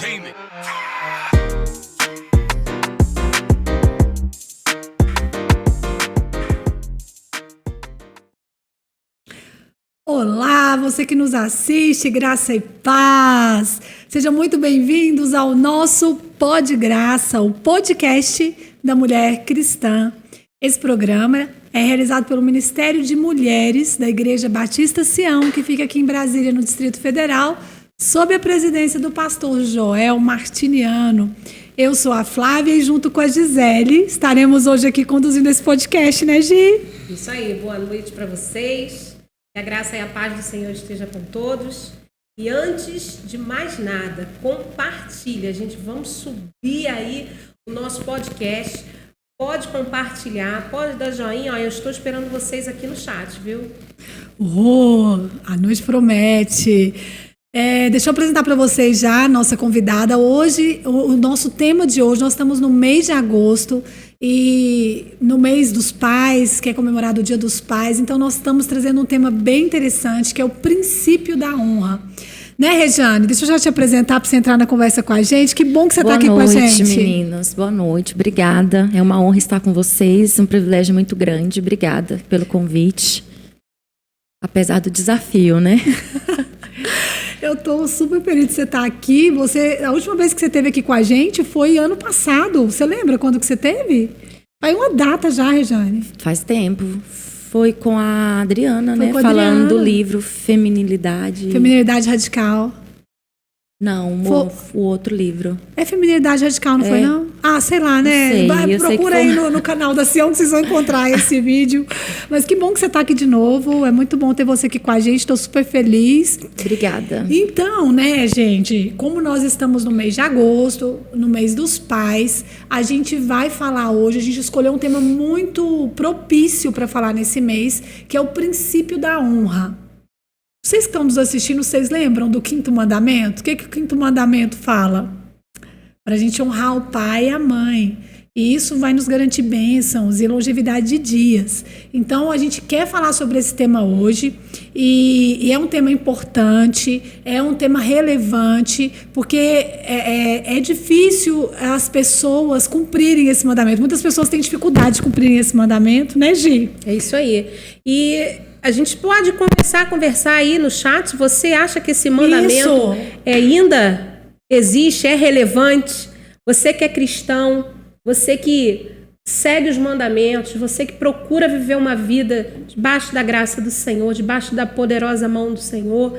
Entertainment. Olá, você que nos assiste, graça e paz. Sejam muito bem-vindos ao nosso Pod Graça, o podcast da mulher cristã. Esse programa é realizado pelo Ministério de Mulheres da Igreja Batista Sião, que fica aqui em Brasília, no Distrito Federal, sob a presidência do pastor Joel Martiniano. Eu sou a Flávia e junto com a Gisele estaremos hoje aqui conduzindo esse podcast, né, Gi? Isso aí, boa noite para vocês. Que a graça e a paz do Senhor esteja com todos. E antes de mais nada, compartilha. Vamos subir aí o nosso podcast. Pode compartilhar, pode dar joinha. Ó, eu estou esperando vocês aqui no chat, viu? A noite promete. Deixa eu apresentar para vocês já a nossa convidada. Hoje, o nosso tema de hoje, nós estamos no mês de agosto e no mês dos pais, que é comemorado o Dia dos Pais. Então, nós estamos trazendo um tema bem interessante, que é o princípio da honra. Né, Rejane? Deixa eu já te apresentar para você entrar na conversa com a gente. Que bom que você está aqui com a gente. Boa noite, meninas. Boa noite. Obrigada. É uma honra estar com vocês. Um privilégio muito grande. Obrigada pelo convite. Apesar do desafio, né? Eu estou super feliz de você estar aqui. A última vez que você esteve aqui com a gente foi ano passado. Você lembra quando que você teve? Faz uma data já, Rejane. Faz tempo. Foi com a Adriana, Foi né? com a Falando Adriana. do livro Feminilidade. Feminilidade Radical. Não, o outro livro. É Feminilidade Radical, não foi não? Ah, sei lá, né? Não sei, Procura aí no canal da Sião que vocês vão encontrar esse vídeo. Mas que bom que você está aqui de novo. É muito bom ter você aqui com a gente. Estou super feliz. Obrigada. Então, né, gente, como nós estamos no mês de agosto, no mês dos pais, a gente vai falar hoje, a gente escolheu um tema muito propício para falar nesse mês, que é o princípio da honra. Vocês que estão nos assistindo, vocês lembram do quinto mandamento? O que o quinto mandamento fala? Para a gente honrar o pai e a mãe. E isso vai nos garantir bênçãos e longevidade de dias. Então, a gente quer falar sobre esse tema hoje. E é um tema importante, é um tema relevante, porque é difícil as pessoas cumprirem esse mandamento. Muitas pessoas têm dificuldade de cumprirem esse mandamento, né, Gi? É isso aí. E a gente pode conversar aí no chat. Você acha que esse mandamento ainda existe, é relevante? Você que é cristão, você que segue os mandamentos, você que procura viver uma vida debaixo da graça do Senhor, debaixo da poderosa mão do Senhor, o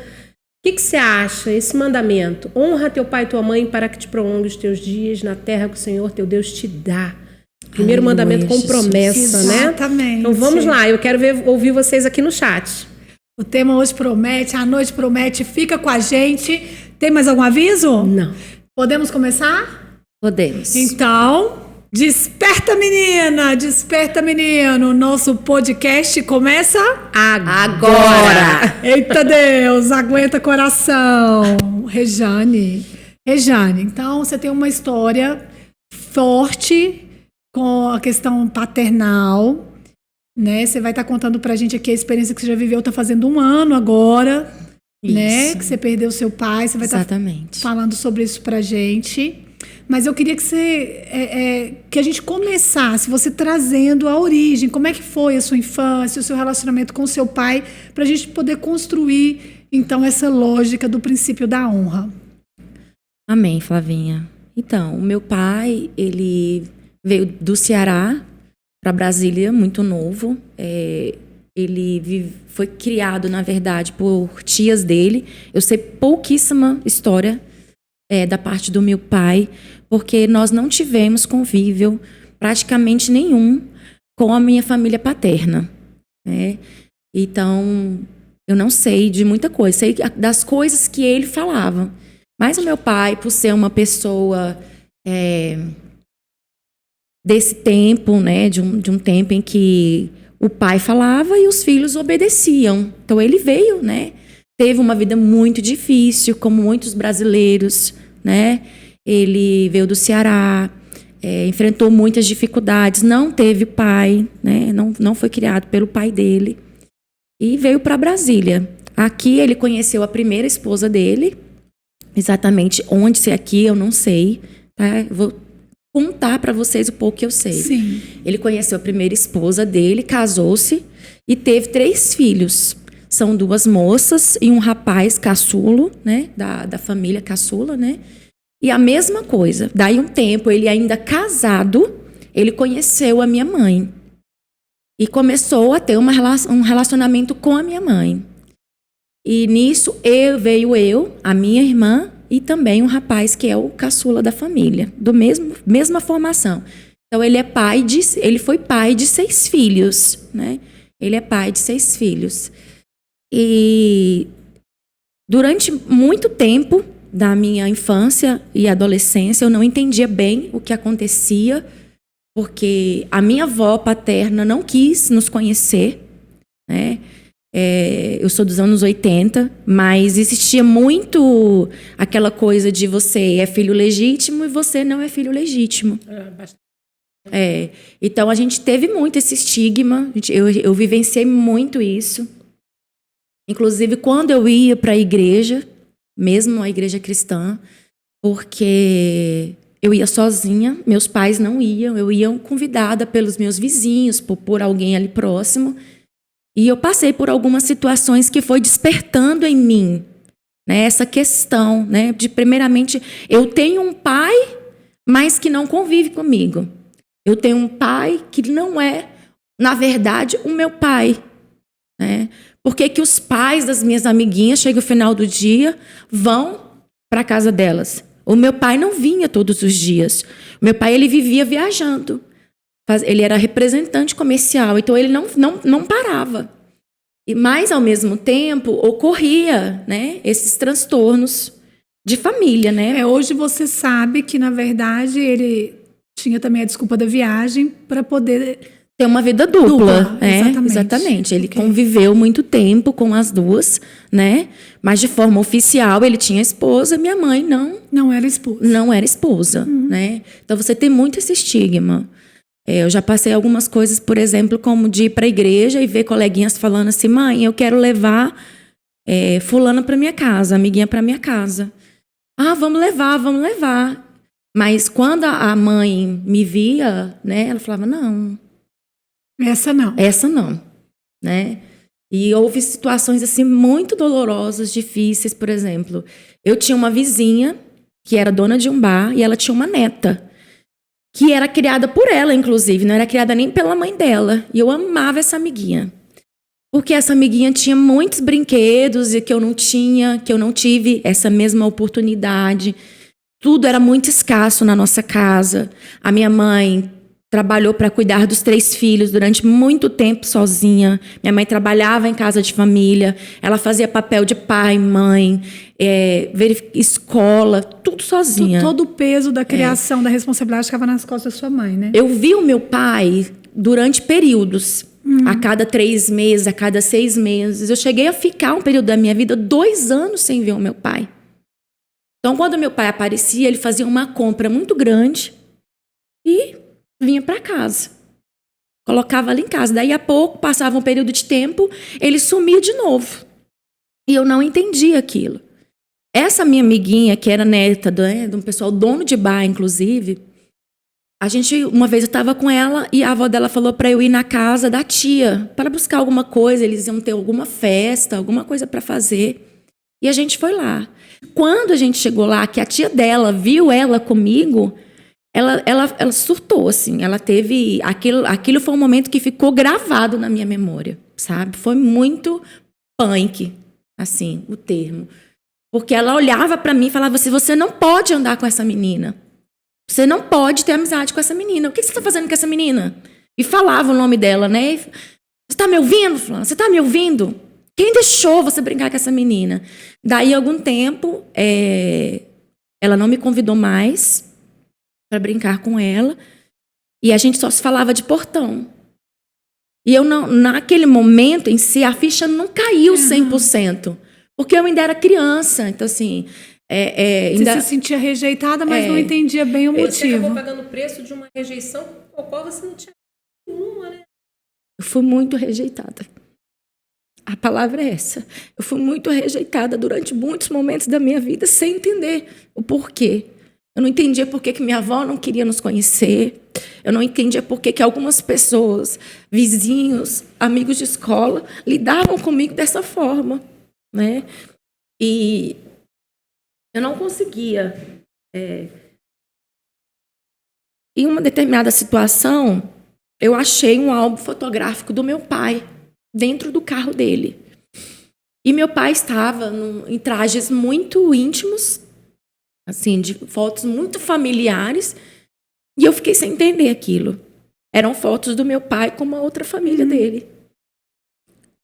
que você acha? Esse mandamento: honra teu pai e tua mãe para que te prolongue os teus dias na terra que o Senhor teu Deus te dá. Primeiro mandamento com promessa, né? Exatamente. Então vamos lá, eu quero ouvir vocês aqui no chat. O tema hoje promete, a noite promete, fica com a gente. Tem mais algum aviso? Não. Podemos começar? Podemos. Então, desperta menina, desperta menino. Nosso podcast começa Agora! Eita Deus, aguenta coração. Rejane, então você tem uma história forte com a questão paternal, né? Você vai estar contando pra gente aqui a experiência que você já viveu, tá fazendo 1 ano agora, né? Isso. Que você perdeu seu pai, você vai estar falando sobre isso pra gente. Mas eu queria que a gente começasse, você trazendo a origem, como é que foi a sua infância, o seu relacionamento com o seu pai, pra gente poder construir, então, essa lógica do princípio da honra. Amém, Flavinha. Então, o meu pai, ele veio do Ceará para Brasília, muito novo. Ele foi criado, na verdade, por tias dele. Eu sei pouquíssima história da parte do meu pai, porque nós não tivemos convívio praticamente nenhum com a minha família paterna, né? Então, eu não sei de muita coisa. Sei das coisas que ele falava. Mas o meu pai, por ser uma pessoa desse tempo, né, de um tempo em que o pai falava e os filhos obedeciam. Então ele veio, né, teve uma vida muito difícil, como muitos brasileiros, né? Ele veio do Ceará, enfrentou muitas dificuldades, não teve pai, né? Não foi criado pelo pai dele e veio para Brasília. Aqui ele conheceu a primeira esposa dele, exatamente onde ser aqui, eu não sei, tá? Vou contar para vocês um pouco que eu sei. Sim. Ele conheceu a primeira esposa dele, casou-se e teve 3 filhos. São 2 moças e um rapaz caçulo, né? Da família caçula, né? E a mesma coisa. Daí um tempo, ele ainda casado, ele conheceu a minha mãe. E começou a ter um relacionamento com a minha mãe. E nisso veio eu, a minha irmã e também um rapaz que é o caçula da família, mesma formação. Então ele foi pai de 6 filhos, né? Ele é pai de 6 filhos. E durante muito tempo da minha infância e adolescência, eu não entendia bem o que acontecia, porque a minha avó paterna não quis nos conhecer, né? Eu sou dos anos 80, mas existia muito aquela coisa de você é filho legítimo e você não é filho legítimo. Então a gente teve muito esse estigma, eu vivenciei muito isso. Inclusive quando eu ia para a igreja, mesmo a igreja cristã, porque eu ia sozinha, meus pais não iam, eu ia convidada pelos meus vizinhos, por alguém ali próximo. E eu passei por algumas situações que foi despertando em mim, né, essa questão, né, de primeiramente, eu tenho um pai, mas que não convive comigo. Eu tenho um pai que não é, na verdade, o meu pai, né? Por que que os pais das minhas amiguinhas, chega o final do dia, vão para a casa delas? O meu pai não vinha todos os dias. O meu pai, ele vivia viajando. Ele era representante comercial, então ele não parava. Mas, ao mesmo tempo, ocorria, né, esses transtornos de família, né? Hoje você sabe que, na verdade, ele tinha também a desculpa da viagem para poder ter uma vida dupla. Exatamente. Ele conviveu muito tempo com as 2, né? Mas de forma oficial ele tinha esposa, minha mãe não era esposa. Não era esposa, né? Então você tem muito esse estigma. Eu já passei algumas coisas, por exemplo, como de ir para a igreja e ver coleguinhas falando assim, mãe, eu quero levar fulana para minha casa, amiguinha para minha casa. Ah, vamos levar. Mas quando a mãe me via, né, ela falava, não. Essa não, né? E houve situações assim muito dolorosas, difíceis, por exemplo. Eu tinha uma vizinha que era dona de um bar e ela tinha uma neta que era criada por ela, inclusive, não era criada nem pela mãe dela. E eu amava essa amiguinha. Porque essa amiguinha tinha muitos brinquedos e que eu não tive essa mesma oportunidade. Tudo era muito escasso na nossa casa. A minha mãe trabalhou para cuidar dos 3 filhos durante muito tempo sozinha. Minha mãe trabalhava em casa de família. Ela fazia papel de pai, mãe, escola, tudo sozinha. Todo o peso da criação, da responsabilidade ficava nas costas da sua mãe, né? Eu vi o meu pai durante períodos. A cada 3 meses, a cada 6 meses. Eu cheguei a ficar um período da minha vida 2 anos sem ver o meu pai. Então, quando meu pai aparecia, ele fazia uma compra muito grande e vinha para casa. Colocava ali em casa. Daí a pouco, passava um período de tempo, ele sumia de novo. E eu não entendia aquilo. Essa minha amiguinha, que era neta de um pessoal dono de bar, inclusive, uma vez eu estava com ela e a avó dela falou para eu ir na casa da tia para buscar alguma coisa, eles iam ter alguma festa, alguma coisa para fazer. E a gente foi lá. Quando a gente chegou lá, que a tia dela viu ela comigo, ela surtou, assim. Ela teve... Aquilo foi um momento que ficou gravado na minha memória, sabe? Foi muito punk, assim, o termo. Porque ela olhava para mim e falava assim, você não pode andar com essa menina. Você não pode ter amizade com essa menina. O que você está fazendo com essa menina? E falava o nome dela, né? Você está me ouvindo, Fulana? Você está me ouvindo? Quem deixou você brincar com essa menina? Daí, algum tempo, ela não me convidou mais para brincar com ela. E a gente só se falava de portão. E eu não, naquele momento em si, a ficha não caiu 100%. Porque eu ainda era criança. Então, assim... Você se sentia rejeitada, mas não entendia bem o motivo. Você acabou pagando o preço de uma rejeição com a qual você não tinha nenhuma, né? Eu fui muito rejeitada. A palavra é essa. Eu fui muito rejeitada durante muitos momentos da minha vida sem entender o porquê. Eu não entendia por que minha avó não queria nos conhecer. Eu não entendia por que algumas pessoas, vizinhos, amigos de escola, lidavam comigo dessa forma, né? E eu não conseguia. Em uma determinada situação, eu achei um álbum fotográfico do meu pai dentro do carro dele. E meu pai estava em trajes muito íntimos, assim, de fotos muito familiares, e eu fiquei sem entender aquilo. Eram fotos do meu pai com uma outra família dele.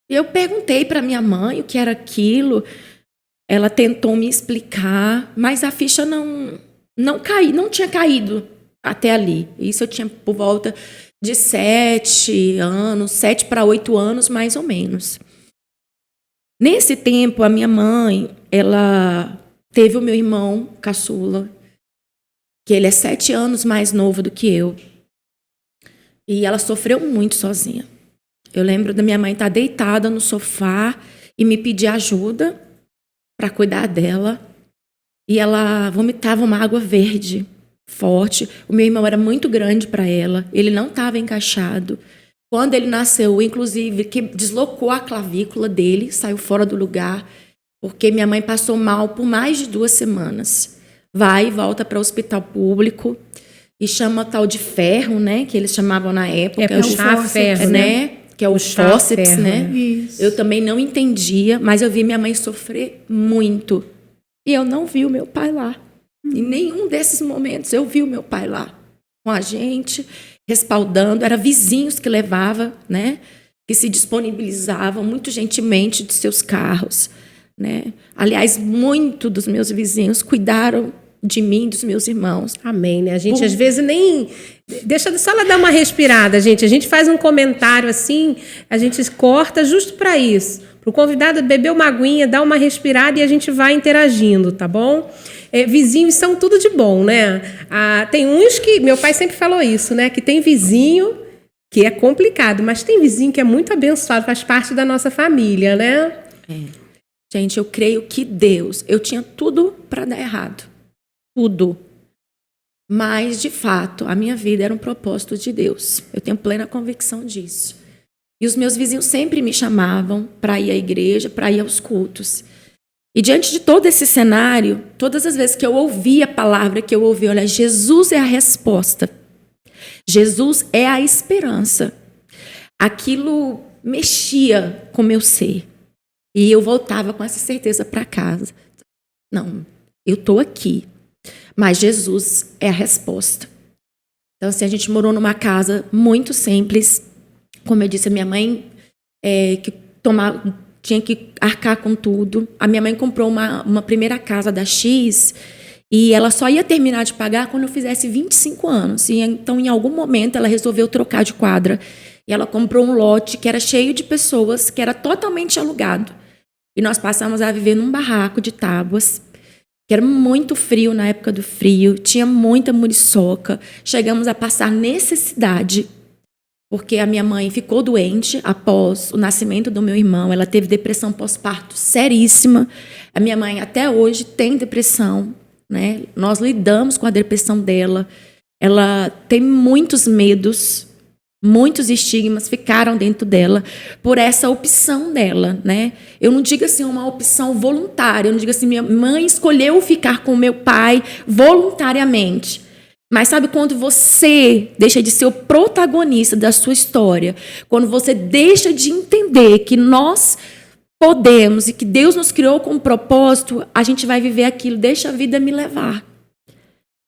Eu perguntei para minha mãe o que era aquilo. Ela tentou me explicar, mas a ficha não tinha caído até ali. Isso eu tinha por volta de 7 para 8 anos, mais ou menos. Nesse tempo, a minha mãe, ela teve o meu irmão caçula, que ele é 7 anos mais novo do que eu. E ela sofreu muito sozinha. Eu lembro da minha mãe estar deitada no sofá e me pedir ajuda para cuidar dela. E ela vomitava uma água verde forte. O meu irmão era muito grande para ela. Ele não estava encaixado. Quando ele nasceu, inclusive, que deslocou a clavícula dele, saiu fora do lugar, porque minha mãe passou mal por mais de 2 semanas. Vai e volta para o hospital público e chama tal de ferro, né? Que eles chamavam na época. É puxar ferro, né? Que é o fórceps, né? Isso. Eu também não entendia, mas eu vi minha mãe sofrer muito. E eu não vi o meu pai lá. Em nenhum desses momentos eu vi o meu pai lá com a gente, respaldando. Era vizinhos que levava, né? Que se disponibilizavam muito gentilmente de seus carros, né? Aliás, muito dos meus vizinhos cuidaram de mim, dos meus irmãos. Amém, né? A gente às vezes nem... Deixa só ela dar uma respirada, gente. A gente faz um comentário assim, a gente corta justo para isso. Para o convidado beber uma aguinha, dar uma respirada e a gente vai interagindo, tá bom? Vizinhos são tudo de bom, né? Tem uns que... Meu pai sempre falou isso, né? Que tem vizinho que é complicado, mas tem vizinho que é muito abençoado, faz parte da nossa família, né? Gente, eu creio que Deus... Eu tinha tudo para dar errado. Tudo. Mas, de fato, a minha vida era um propósito de Deus. Eu tenho plena convicção disso. E os meus vizinhos sempre me chamavam para ir à igreja, para ir aos cultos. E diante de todo esse cenário, todas as vezes que eu ouvi a palavra, que eu ouvi, olha, Jesus é a resposta. Jesus é a esperança. Aquilo mexia com o meu ser. E eu voltava com essa certeza para casa. Não, eu estou aqui. Mas Jesus é a resposta. Então, assim, a gente morou numa casa muito simples. Como eu disse, a minha mãe tinha que arcar com tudo. A minha mãe comprou uma primeira casa da X e ela só ia terminar de pagar quando eu fizesse 25 anos. E, então, em algum momento, ela resolveu trocar de quadra. E ela comprou um lote que era cheio de pessoas, que era totalmente alugado. E nós passamos a viver num barraco de tábuas, que era muito frio na época do frio, tinha muita muriçoca. Chegamos a passar necessidade, porque a minha mãe ficou doente após o nascimento do meu irmão. Ela teve depressão pós-parto seríssima. A minha mãe até hoje tem depressão, né? Nós lidamos com a depressão dela. Ela tem muitos medos, muitos estigmas ficaram dentro dela por essa opção dela, né? Eu não digo assim uma opção voluntária, eu não digo assim, minha mãe escolheu ficar com meu pai voluntariamente. Mas sabe quando você deixa de ser o protagonista da sua história, quando você deixa de entender que nós podemos e que Deus nos criou com um propósito, a gente vai viver aquilo, deixa a vida me levar.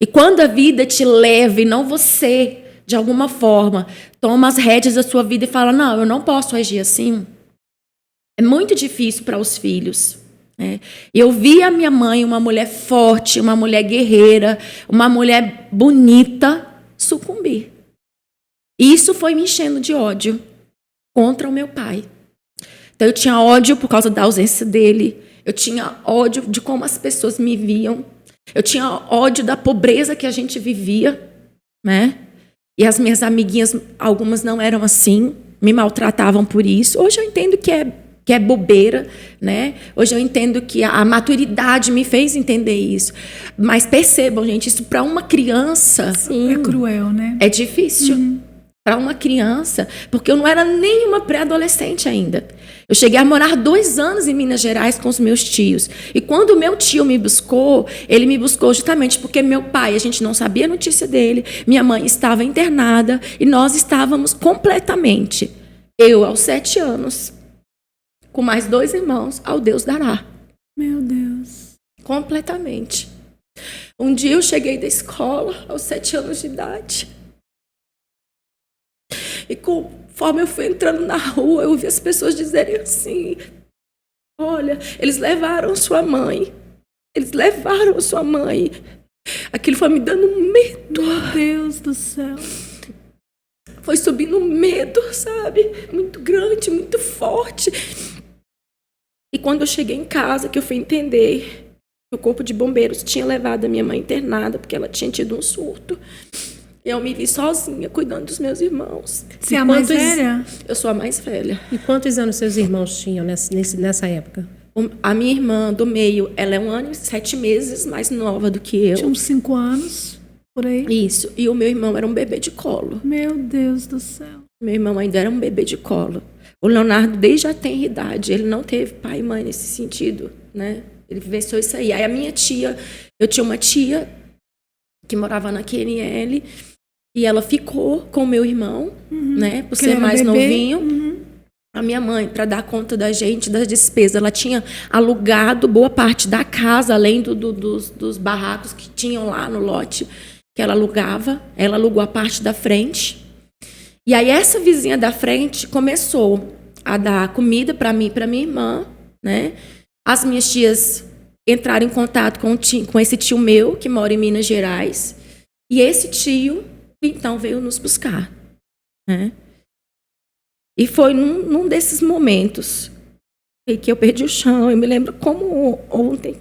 E quando a vida te leva e não você, de alguma forma, toma as rédeas da sua vida e fala, não, eu não posso agir assim. É muito difícil para os filhos. Né? Eu vi a minha mãe, uma mulher forte, uma mulher guerreira, uma mulher bonita, sucumbir. E isso foi me enchendo de ódio contra o meu pai. Então, eu tinha ódio por causa da ausência dele. Eu tinha ódio de como as pessoas me viam. Eu tinha ódio da pobreza que a gente vivia, né? E as minhas amiguinhas, algumas não eram assim, me maltratavam por isso. Hoje eu entendo que é que é bobeira, né? Hoje eu entendo que a maturidade me fez entender isso. Mas percebam, gente, isso para uma criança é cruel, né? é difícil. Para uma criança, porque eu não era nem uma pré-adolescente ainda. Eu cheguei a morar 2 anos em Minas Gerais com os meus tios. E quando o meu tio me buscou, ele me buscou justamente porque meu pai, a gente não sabia a notícia dele, minha mãe estava internada e nós estávamos completamente, eu aos 7 anos, com mais 2 irmãos, ao Deus dará. Meu Deus. Completamente. Um dia eu cheguei da escola, aos 7 anos de idade. E conforme eu fui entrando na rua, eu ouvi as pessoas dizerem assim: olha, eles levaram sua mãe. Eles levaram sua mãe. Aquilo foi me dando medo. Meu Deus do céu. Foi subindo um medo, sabe? Muito grande, muito forte. E quando eu cheguei em casa, que eu fui entender que o corpo de bombeiros tinha levado a minha mãe internada, porque ela tinha tido um surto. Eu me vi sozinha, cuidando dos meus irmãos. Você é a mais velha? Eu sou a mais velha. E quantos anos seus irmãos tinham nessa época? A minha irmã do meio, ela é 1 ano e 7 meses mais nova do que eu. Tinha uns 5 anos, por aí. Isso. E o meu irmão era um bebê de colo. Meu Deus do céu. Meu irmão ainda era um bebê de colo. O Leonardo, desde já tem idade, ele não teve pai e mãe nesse sentido, né? Ele vivenciou isso aí. Aí a minha tia, eu tinha uma tia que morava na QNL, e ela ficou com o meu irmão, né? Por ser mais novinho. A minha mãe, para dar conta da gente, das despesas, ela tinha alugado boa parte da casa, além dos barracos que tinham lá no lote, que ela alugava. Ela alugou a parte da frente. E aí essa vizinha da frente começou a dar comida para mim e para minha irmã, né? As minhas tias entraram em contato com esse tio meu, que mora em Minas Gerais. E esse tio, então, veio nos buscar, né? E foi num desses momentos que eu perdi o chão. Eu me lembro como ontem.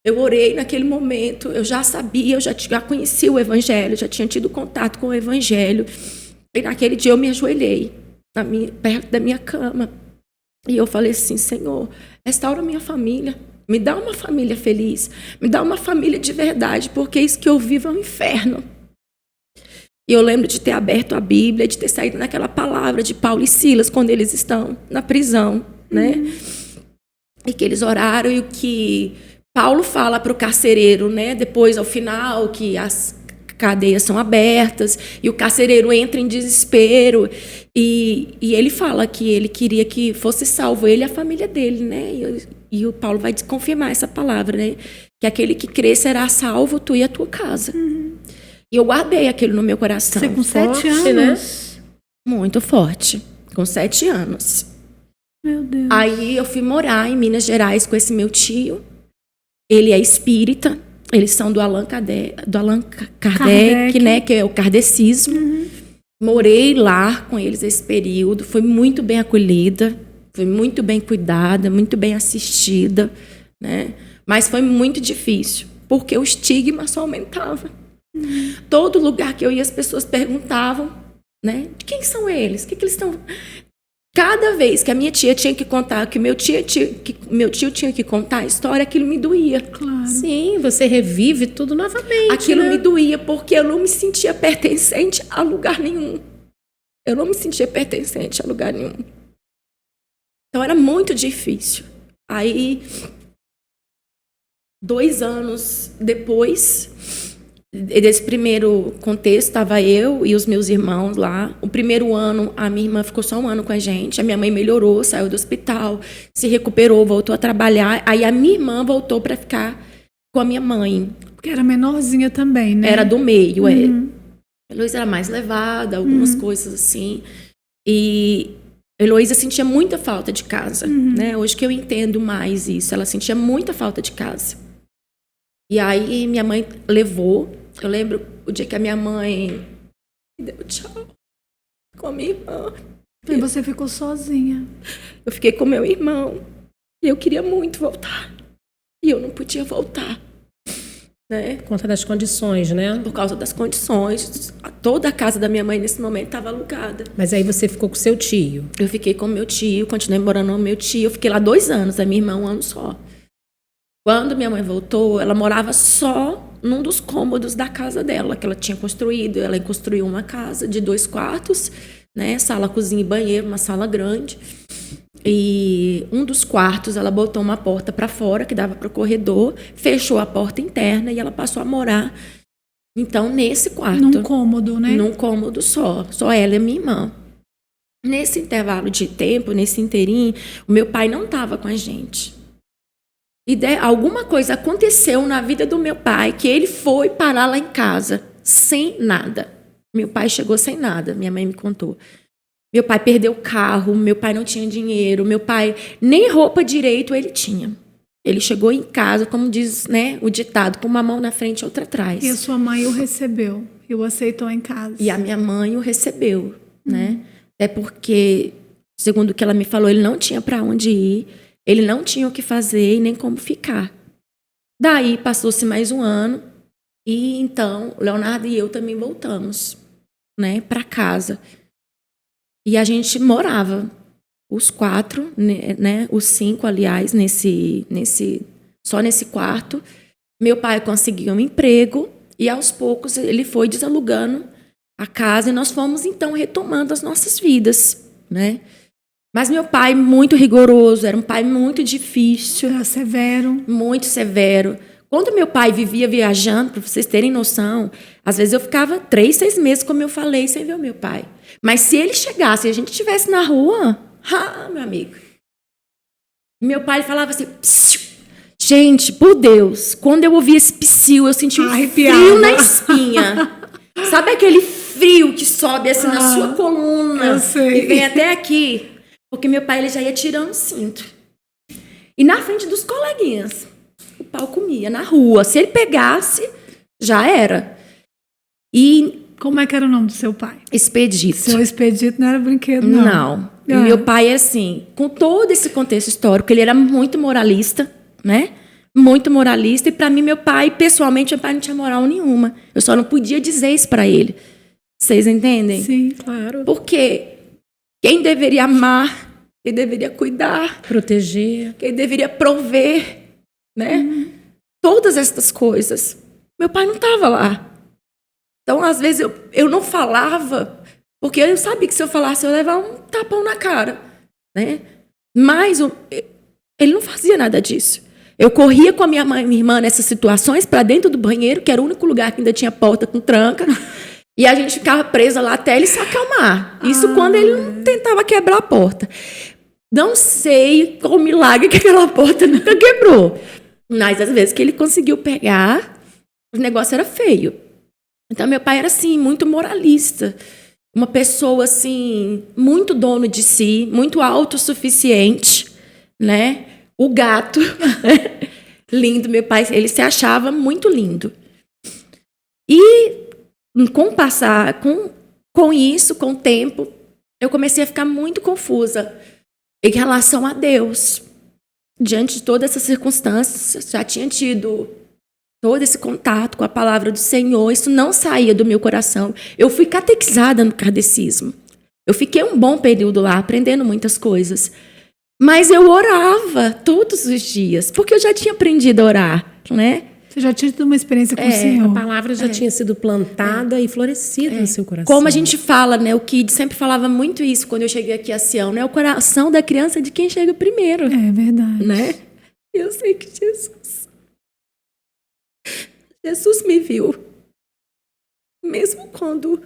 Eu orei naquele momento, eu já sabia, eu já conhecia o Evangelho, já tinha tido contato com o Evangelho. E naquele dia eu me ajoelhei perto da minha cama. E eu falei assim: Senhor, restaura minha família. Me dá uma família feliz. Me dá uma família de verdade, porque isso que eu vivo é um inferno. E eu lembro de ter aberto a Bíblia, de ter saído naquela palavra de Paulo e Silas, quando eles estão na prisão, né? E que eles oraram, e o que Paulo fala para o carcereiro, né? Depois, ao final, que as cadeias são abertas, e o carcereiro entra em desespero, e ele fala que ele queria que fosse salvo ele e a família dele, né? E o Paulo vai confirmar essa palavra, né? Que aquele que crê será salvo, tu e a tua casa. E eu guardei aquilo no meu coração. Você com 7 anos? Né? Muito forte. Com 7 anos. Meu Deus. Aí eu fui morar em Minas Gerais com esse meu tio. Ele é espírita. Eles são do Allan Kardec, né? Que é o kardecismo. Morei lá com eles esse período. Fui muito bem acolhida. Fui muito bem cuidada, muito bem assistida, né? Mas foi muito difícil, porque o estigma só aumentava. Todo lugar que eu ia, as pessoas perguntavam, né? De quem são eles? O que eles estão... Cada vez que a minha tia tinha que contar, que meu tio tinha que contar a história, aquilo me doía. Claro. Sim, você revive tudo novamente. Aquilo né? me doía, porque eu não me sentia pertencente a lugar nenhum. Eu não me sentia pertencente a lugar nenhum. Então era muito difícil. Aí, 2 anos depois desse primeiro contexto, estava eu e os meus irmãos lá. O primeiro ano, a minha irmã ficou só 1 ano com a gente. A minha mãe melhorou, saiu do hospital, se recuperou, voltou a trabalhar. Aí a minha irmã voltou para ficar com a minha mãe. Porque era menorzinha também, né? Era do meio, A Heloísa era mais levada, algumas coisas assim. E a Heloísa sentia muita falta de casa, né? Hoje que eu entendo mais isso. Ela sentia muita falta de casa. E aí minha mãe levou. Eu lembro o dia que a minha mãe me deu tchau com a minha irmã. E você ficou sozinha. Eu fiquei com meu irmão. E eu queria muito voltar. E eu não podia voltar. Por conta das condições, né? Por causa das condições. Toda a casa da minha mãe nesse momento estava alugada. Mas aí você ficou com seu tio? Eu fiquei com meu tio, continuei morando com meu tio. Eu fiquei lá 2 anos, a minha irmã 1 ano só. Quando minha mãe voltou, ela morava só num dos cômodos da casa dela, que ela tinha construído. Ela construiu uma casa de 2 quartos, né? Sala, cozinha e banheiro, uma sala grande. E um dos quartos, ela botou uma porta para fora, que dava para o corredor, fechou a porta interna e ela passou a morar, então, nesse quarto. Num cômodo, né? Num cômodo só ela e minha irmã. Nesse intervalo de tempo, nesse inteirinho, o meu pai não estava com a gente. E alguma coisa aconteceu na vida do meu pai, que ele foi parar lá em casa, sem nada. Meu pai chegou sem nada, minha mãe me contou. Meu pai perdeu o carro, meu pai não tinha dinheiro, meu pai nem roupa direito ele tinha. Ele chegou em casa, como diz, né, o ditado, com uma mão na frente e outra atrás. E a sua mãe o recebeu, e o aceitou em casa. E a minha mãe o recebeu, né? Até porque, segundo o que ela me falou, ele não tinha para onde ir, ele não tinha o que fazer e nem como ficar. Daí passou-se mais 1 ano e então Leonardo e eu também voltamos, né, para casa. E a gente morava, os 4, né, os 5, aliás, só nesse quarto. Meu pai conseguiu um emprego e, aos poucos, ele foi desalugando a casa e nós fomos, então, retomando as nossas vidas, né? Mas meu pai, muito rigoroso, era um pai muito difícil. Era severo. Muito severo. Quando meu pai vivia viajando, para vocês terem noção, às vezes eu ficava 3, 6 meses, como eu falei, sem ver o meu pai. Mas se ele chegasse e a gente estivesse na rua, meu amigo. Meu pai falava assim, psiu. Gente, por Deus, quando eu ouvi esse psiu, eu senti um frio na espinha. Sabe aquele frio que sobe assim na sua coluna e vem até aqui? Porque meu pai ele já ia tirando o cinto. E na frente dos coleguinhas, o pau comia na rua. Se ele pegasse, já era. E como é que era o nome do seu pai? Expedito. Seu Expedito não era brinquedo, não. Não. Meu pai, assim, com todo esse contexto histórico, ele era muito moralista, né? Muito moralista. E para mim, meu pai, pessoalmente, meu pai não tinha moral nenhuma. Eu só não podia dizer isso para ele. Vocês entendem? Sim, claro. Porque quem deveria amar, quem deveria cuidar, proteger, quem deveria prover, né? Todas essas coisas. Meu pai não estava lá. Então, às vezes, eu não falava, porque eu sabia que se eu falasse, eu ia levar um tapão na cara, né? Mas ele não fazia nada disso. Eu corria com a minha mãe e minha irmã nessas situações para dentro do banheiro, que era o único lugar que ainda tinha porta com tranca, e a gente ficava presa lá até ele se acalmar. Isso quando ele não tentava quebrar a porta. Não sei qual milagre que aquela porta nunca quebrou. Mas, às vezes, que ele conseguiu pegar, o negócio era feio. Então, meu pai era, assim, muito moralista. Uma pessoa, assim, muito dono de si, muito autossuficiente, né? O gato, lindo, meu pai, ele se achava muito lindo. E, com isso, com o tempo, eu comecei a ficar muito confusa em relação a Deus. Diante de todas essas circunstâncias, já tinha tido todo esse contato com a palavra do Senhor, isso não saía do meu coração. Eu fui catequizada no kardecismo. Eu fiquei um bom período lá, aprendendo muitas coisas. Mas eu orava todos os dias, porque eu já tinha aprendido a orar, né? Você já tinha tido uma experiência com o Senhor. A palavra já tinha sido plantada e florescida no seu coração. Como a gente fala, né? O Kid sempre falava muito isso quando eu cheguei aqui a Sião, né? O coração da criança é de quem chega primeiro. É verdade. Né? Eu sei que Jesus me viu. Mesmo quando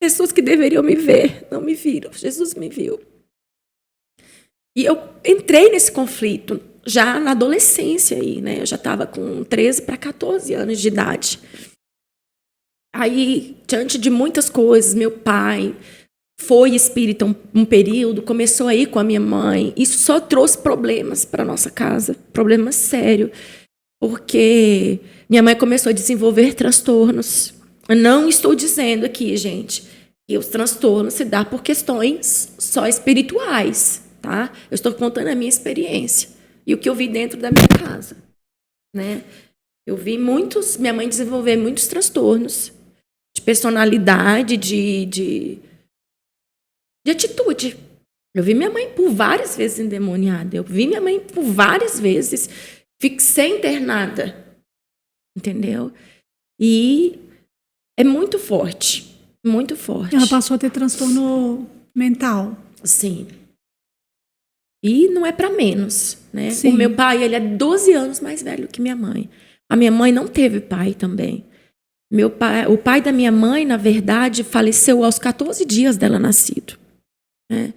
pessoas que deveriam me ver não me viram. Jesus me viu. E eu entrei nesse conflito já na adolescência aí, né? Eu já estava com 13 para 14 anos de idade. Aí, diante de muitas coisas, meu pai foi espírita um período, começou aí com a minha mãe. Isso só trouxe problemas para nossa casa, problemas sérios, porque minha mãe começou a desenvolver transtornos. Eu não estou dizendo aqui, gente, que os transtornos se dão por questões só espirituais, tá? Eu estou contando a minha experiência e o que eu vi dentro da minha casa, né? Eu vi minha mãe desenvolver muitos transtornos de personalidade, de atitude. Eu vi minha mãe por várias vezes endemoniada. Eu vi minha mãe por várias vezes fiquei internada. Entendeu? E é muito forte. Muito forte. Ela passou a ter transtorno mental. Sim. E não é para menos, né? Sim. O meu pai, ele é 12 anos mais velho que minha mãe. A minha mãe não teve pai também. O pai da minha mãe, na verdade, faleceu aos 14 dias dela nascido, né?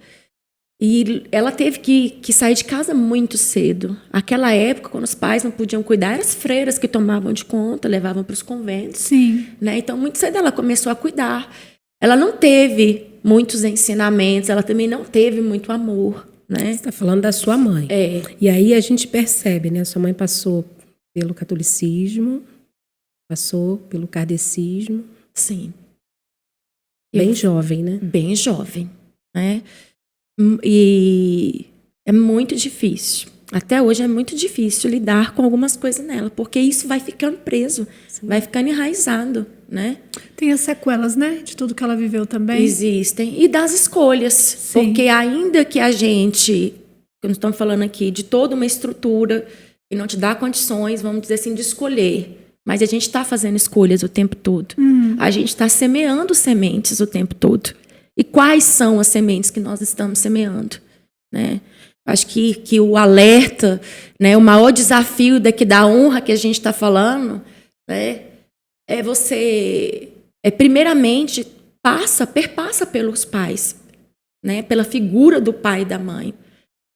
E ela teve que sair de casa muito cedo. Aquela época, quando os pais não podiam cuidar, eram as freiras que tomavam de conta, levavam para os conventos. Sim. Né? Então, muito cedo ela começou a cuidar. Ela não teve muitos ensinamentos, ela também não teve muito amor. Né? Você está falando da sua mãe. É. E aí a gente percebe, né? Sua mãe passou pelo catolicismo, passou pelo kardecismo. Sim. Bem jovem, né? Bem jovem. Né? E é muito difícil. Até hoje é muito difícil lidar com algumas coisas nela, porque isso vai ficando preso, vai ficando enraizado, né? Tem as sequelas, né? De tudo que ela viveu também. Existem. E das escolhas. Sim. Porque ainda que a gente, quando estamos falando aqui de toda uma estrutura que não te dá condições, vamos dizer assim, de escolher, mas a gente está fazendo escolhas o tempo todo. A gente está semeando sementes o tempo todo. E quais são as sementes que nós estamos semeando? Né? Acho que o alerta, né, o maior desafio daqui da honra que a gente está falando, né, é você, primeiramente, perpassa pelos pais, né, pela figura do pai e da mãe.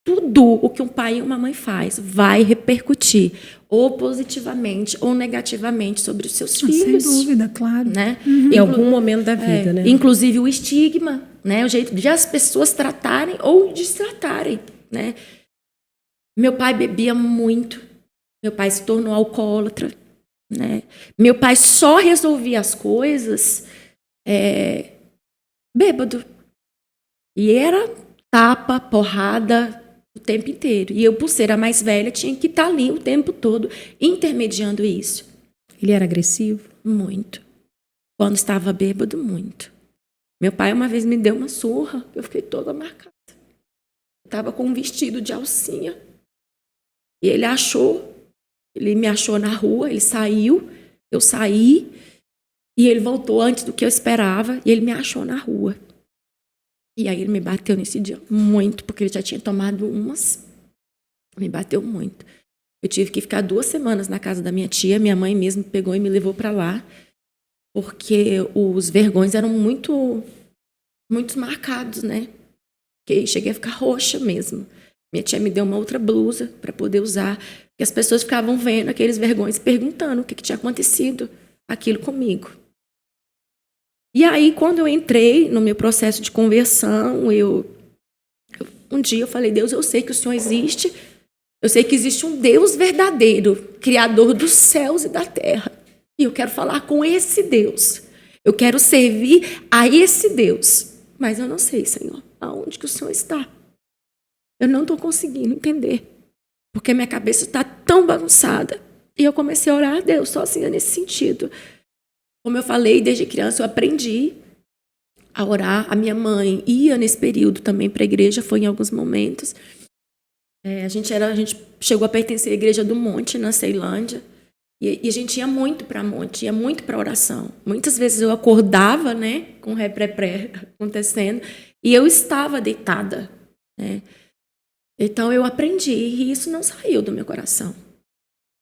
Tudo o que um pai e uma mãe faz vai repercutir ou positivamente ou negativamente sobre os seus filhos. Sem dúvida, claro. Né? Em algum momento da vida, né? Inclusive o estigma, né? O jeito de as pessoas tratarem ou destratarem. Né? Meu pai bebia muito. Meu pai se tornou alcoólatra. Né? Meu pai só resolvia as coisas bêbado. E era tapa, porrada o tempo inteiro. E eu, por ser a mais velha, tinha que estar ali o tempo todo intermediando isso. Ele era agressivo? Muito. Quando estava bêbado, muito. Meu pai uma vez me deu uma surra, eu fiquei toda marcada. Eu estava com um vestido de alcinha. E ele me achou na rua, ele saiu, eu saí, e ele voltou antes do que eu esperava, e ele me achou na rua. E aí ele me bateu nesse dia muito, porque ele já tinha tomado umas. Me bateu muito. Eu tive que ficar 2 semanas na casa da minha tia. Minha mãe mesmo pegou e me levou para lá, porque os vergões eram muito marcados, né? Que cheguei a ficar roxa mesmo. Minha tia me deu uma outra blusa para poder usar, porque as pessoas ficavam vendo aqueles vergões perguntando o que tinha acontecido aquilo comigo. E aí, quando eu entrei no meu processo de conversão, um dia eu falei, Deus, eu sei que o Senhor existe, eu sei que existe um Deus verdadeiro, Criador dos céus e da terra. E eu quero falar com esse Deus. Eu quero servir a esse Deus. Mas eu não sei, Senhor, aonde que o Senhor está. Eu não estou conseguindo entender, porque minha cabeça está tão bagunçada. E eu comecei a orar a Deus sozinha nesse sentido. Como eu falei, desde criança eu aprendi a orar. A minha mãe ia nesse período também para a igreja, foi em alguns momentos. A gente chegou a pertencer à Igreja do Monte, na Ceilândia. E a gente ia muito para Monte, ia muito para oração. Muitas vezes eu acordava, né, com o ré-pré-pré acontecendo, e eu estava deitada. Né? Então eu aprendi, e isso não saiu do meu coração.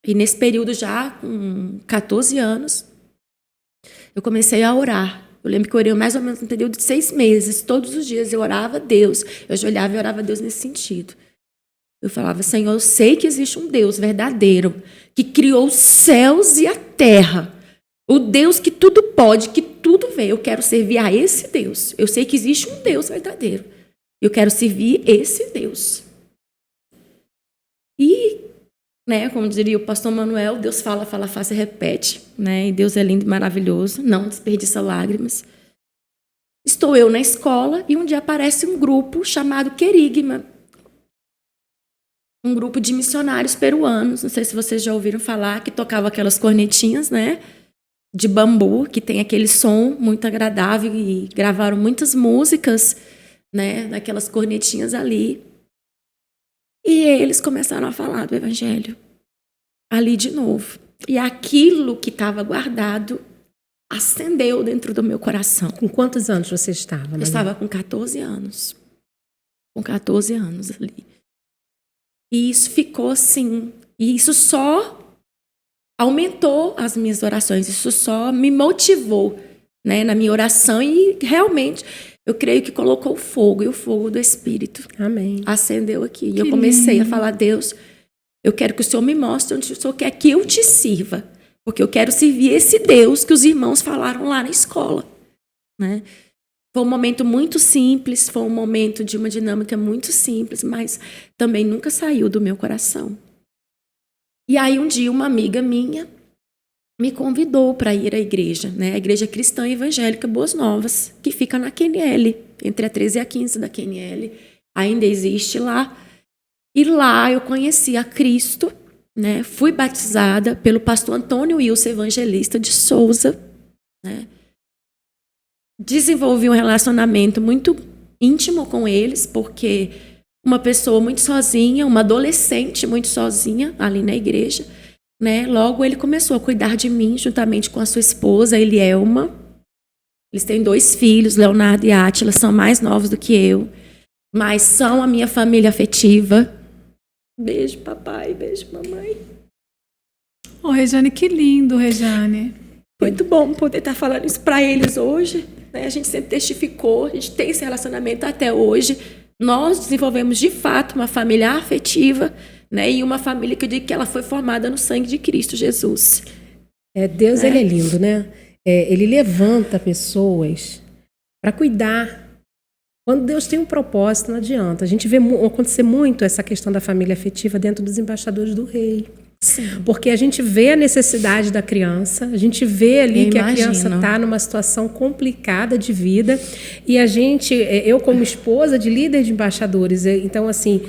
E nesse período já, com 14 anos, eu comecei a orar. Eu lembro que eu orei mais ou menos um período de 6 meses. Todos os dias eu orava a Deus. Eu ajoelhava e orava a Deus nesse sentido. Eu falava, Senhor, eu sei que existe um Deus verdadeiro, que criou os céus e a terra. O Deus que tudo pode, que tudo vê. Eu quero servir a esse Deus. Eu sei que existe um Deus verdadeiro. Eu quero servir esse Deus. E, né, como diria o pastor Manuel, Deus fala, fala, faça e repete. Né? E Deus é lindo e maravilhoso, não desperdiça lágrimas. Estou eu na escola e um dia aparece um grupo chamado Querigma. um grupo de missionários peruanos, não sei se vocês já ouviram falar, que tocava aquelas cornetinhas, né, de bambu, que tem aquele som muito agradável, e gravaram muitas músicas, né, daquelas cornetinhas ali. E eles começaram a falar do evangelho ali de novo. E aquilo que estava guardado acendeu dentro do meu coração. Com quantos anos você estava, Maria? Eu estava com 14 anos. Com 14 anos ali. E isso ficou assim. E isso só aumentou as minhas orações. Isso só me motivou, né, na minha oração. E realmente, eu creio que colocou fogo. E o fogo do Espírito. Amém. Acendeu aqui. E eu comecei a falar: Deus, eu quero que o Senhor me mostre onde o Senhor quer que eu te sirva. Porque eu quero servir esse Deus que os irmãos falaram lá na escola, né? Foi um momento muito simples, foi um momento de uma dinâmica muito simples, mas também nunca saiu do meu coração. E aí um dia uma amiga minha me convidou para ir à igreja, né? A Igreja Cristã Evangélica Boas Novas, que fica na QNL, entre a 13 e a 15 da QNL. Ainda existe lá. E lá eu conheci a Cristo, né? Fui batizada pelo pastor Antônio Wilson Evangelista de Souza, né? Desenvolvi um relacionamento muito íntimo com eles, porque uma pessoa muito sozinha, uma adolescente muito sozinha ali na igreja, né? Logo ele começou a cuidar de mim, juntamente com a sua esposa, Elielma. Eles têm 2 filhos, Leonardo e Átila, são mais novos do que eu, mas são a minha família afetiva. Beijo, papai. Beijo, mamãe. Oh, Rejane, que lindo, Rejane. Muito bom poder estar falando isso para eles hoje, né? A gente sempre testificou, a gente tem esse relacionamento até hoje. Nós desenvolvemos, de fato, uma família afetiva, né? E uma família que eu digo que ela foi formada no sangue de Cristo Jesus. Deus, ele é lindo, né? Ele levanta pessoas para cuidar. Quando Deus tem um propósito, não adianta. A gente vê acontecer muito essa questão da família afetiva dentro dos embaixadores do rei. Sim. Porque a gente vê a necessidade da criança, a gente vê ali que a criança está numa situação complicada de vida, e a gente, eu como esposa de líder de embaixadores, então assim,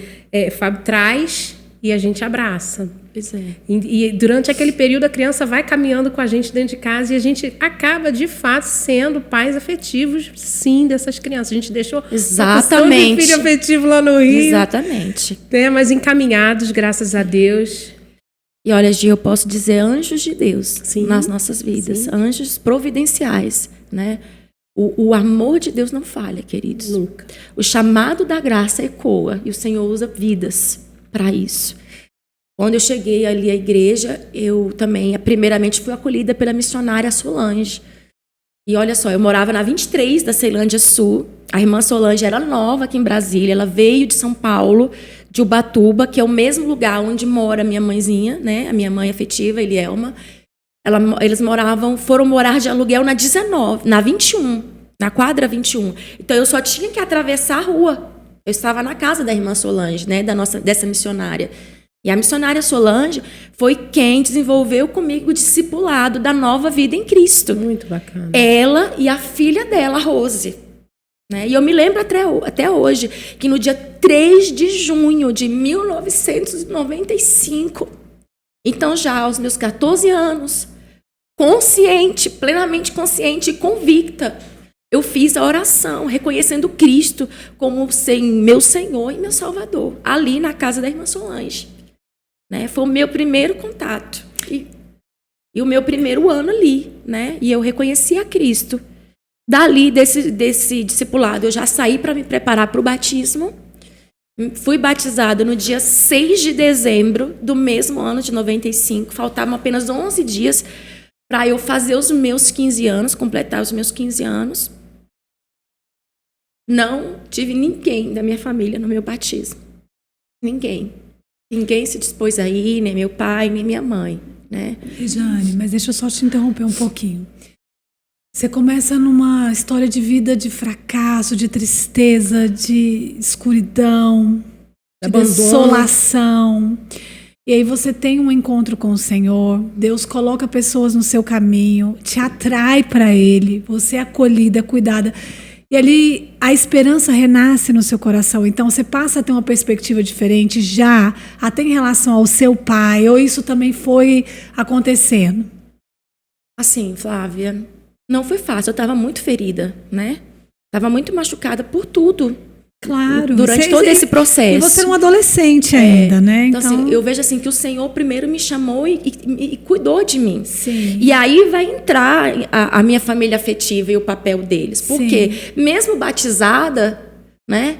Fábio traz e a gente abraça. Pois é. E durante aquele período a criança vai caminhando com a gente dentro de casa e a gente acaba de fato sendo pais afetivos, sim, dessas crianças. A gente deixou exatamente de filho afetivo lá no Rio. Exatamente. Mas encaminhados, graças a Deus. E olha, Gi, eu posso dizer anjos de Deus, sim, nas nossas vidas, sim, anjos providenciais, né? O amor de Deus não falha, queridos. Nunca. O chamado da graça ecoa e o Senhor usa vidas para isso. Quando eu cheguei ali à igreja, eu também, primeiramente, fui acolhida pela missionária Solange. E olha só, eu morava na 23 da Ceilândia Sul. A irmã Solange era nova aqui em Brasília. Ela veio de São Paulo, de Ubatuba, que é o mesmo lugar onde mora a minha mãezinha, né? A minha mãe afetiva, Elielma. Eles foram morar de aluguel na 19, na 21, na quadra 21. Então eu só tinha que atravessar a rua. Eu estava na casa da irmã Solange, né? Dessa missionária. E a missionária Solange foi quem desenvolveu comigo o discipulado da nova vida em Cristo. Muito bacana. Ela e a filha dela, Rose. Né? E eu me lembro até hoje que no dia 3 de junho de 1995, então já aos meus 14 anos, consciente, plenamente consciente e convicta, eu fiz a oração, reconhecendo Cristo como meu Senhor e meu Salvador, ali na casa da irmã Solange. Né? Foi o meu primeiro contato e o meu primeiro ano ali, né? E eu reconheci a Cristo. Dali, desse discipulado, eu já saí para me preparar para o batismo. Fui batizada no dia 6 de dezembro do mesmo ano de 95. Faltavam apenas 11 dias para eu fazer os meus 15 anos, completar os meus 15 anos. Não tive ninguém da minha família no meu batismo. Ninguém. Ninguém se dispôs a ir, nem meu pai, nem minha mãe, né? Rejane, mas deixa eu só te interromper um pouquinho. Você começa numa história de vida de fracasso, de tristeza, de escuridão, de desolação. E aí você tem um encontro com o Senhor, Deus coloca pessoas no seu caminho, te atrai para Ele, você é acolhida, cuidada. E ali a esperança renasce no seu coração. Então você passa a ter uma perspectiva diferente já, até em relação ao seu pai, ou isso também foi acontecendo? Assim, Flávia, não foi fácil. Eu estava muito ferida, né? Estava muito machucada por tudo. Claro. Durante todo esse processo. E você era um adolescente ainda, né? Então, assim, eu vejo assim que o Senhor primeiro me chamou e cuidou de mim. Sim. E aí vai entrar a minha família afetiva e o papel deles. Porque mesmo batizada, né?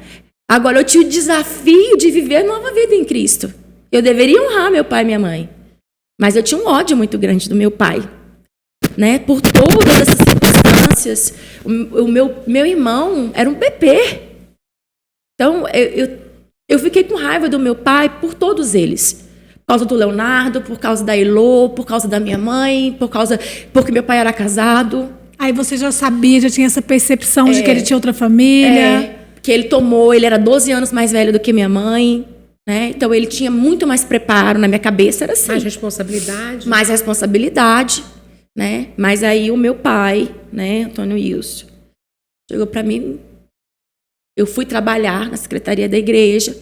Agora eu tinha o desafio de viver nova vida em Cristo. Eu deveria honrar meu pai e minha mãe. Mas eu tinha um ódio muito grande do meu pai. Né? Por todas essas circunstâncias. O meu irmão era um bebê. Então, eu fiquei com raiva do meu pai por todos eles. Por causa do Leonardo, por causa da Elô, por causa da minha mãe, porque meu pai era casado. Aí você já sabia, já tinha essa percepção de que ele tinha outra família. Que ele era 12 anos mais velho do que minha mãe. Né? Então, ele tinha muito mais preparo, na minha cabeça era assim. Mais responsabilidade. Mais responsabilidade. Né? Mas aí o meu pai, né, Antônio Wilson, chegou para mim. Eu fui trabalhar na secretaria da igreja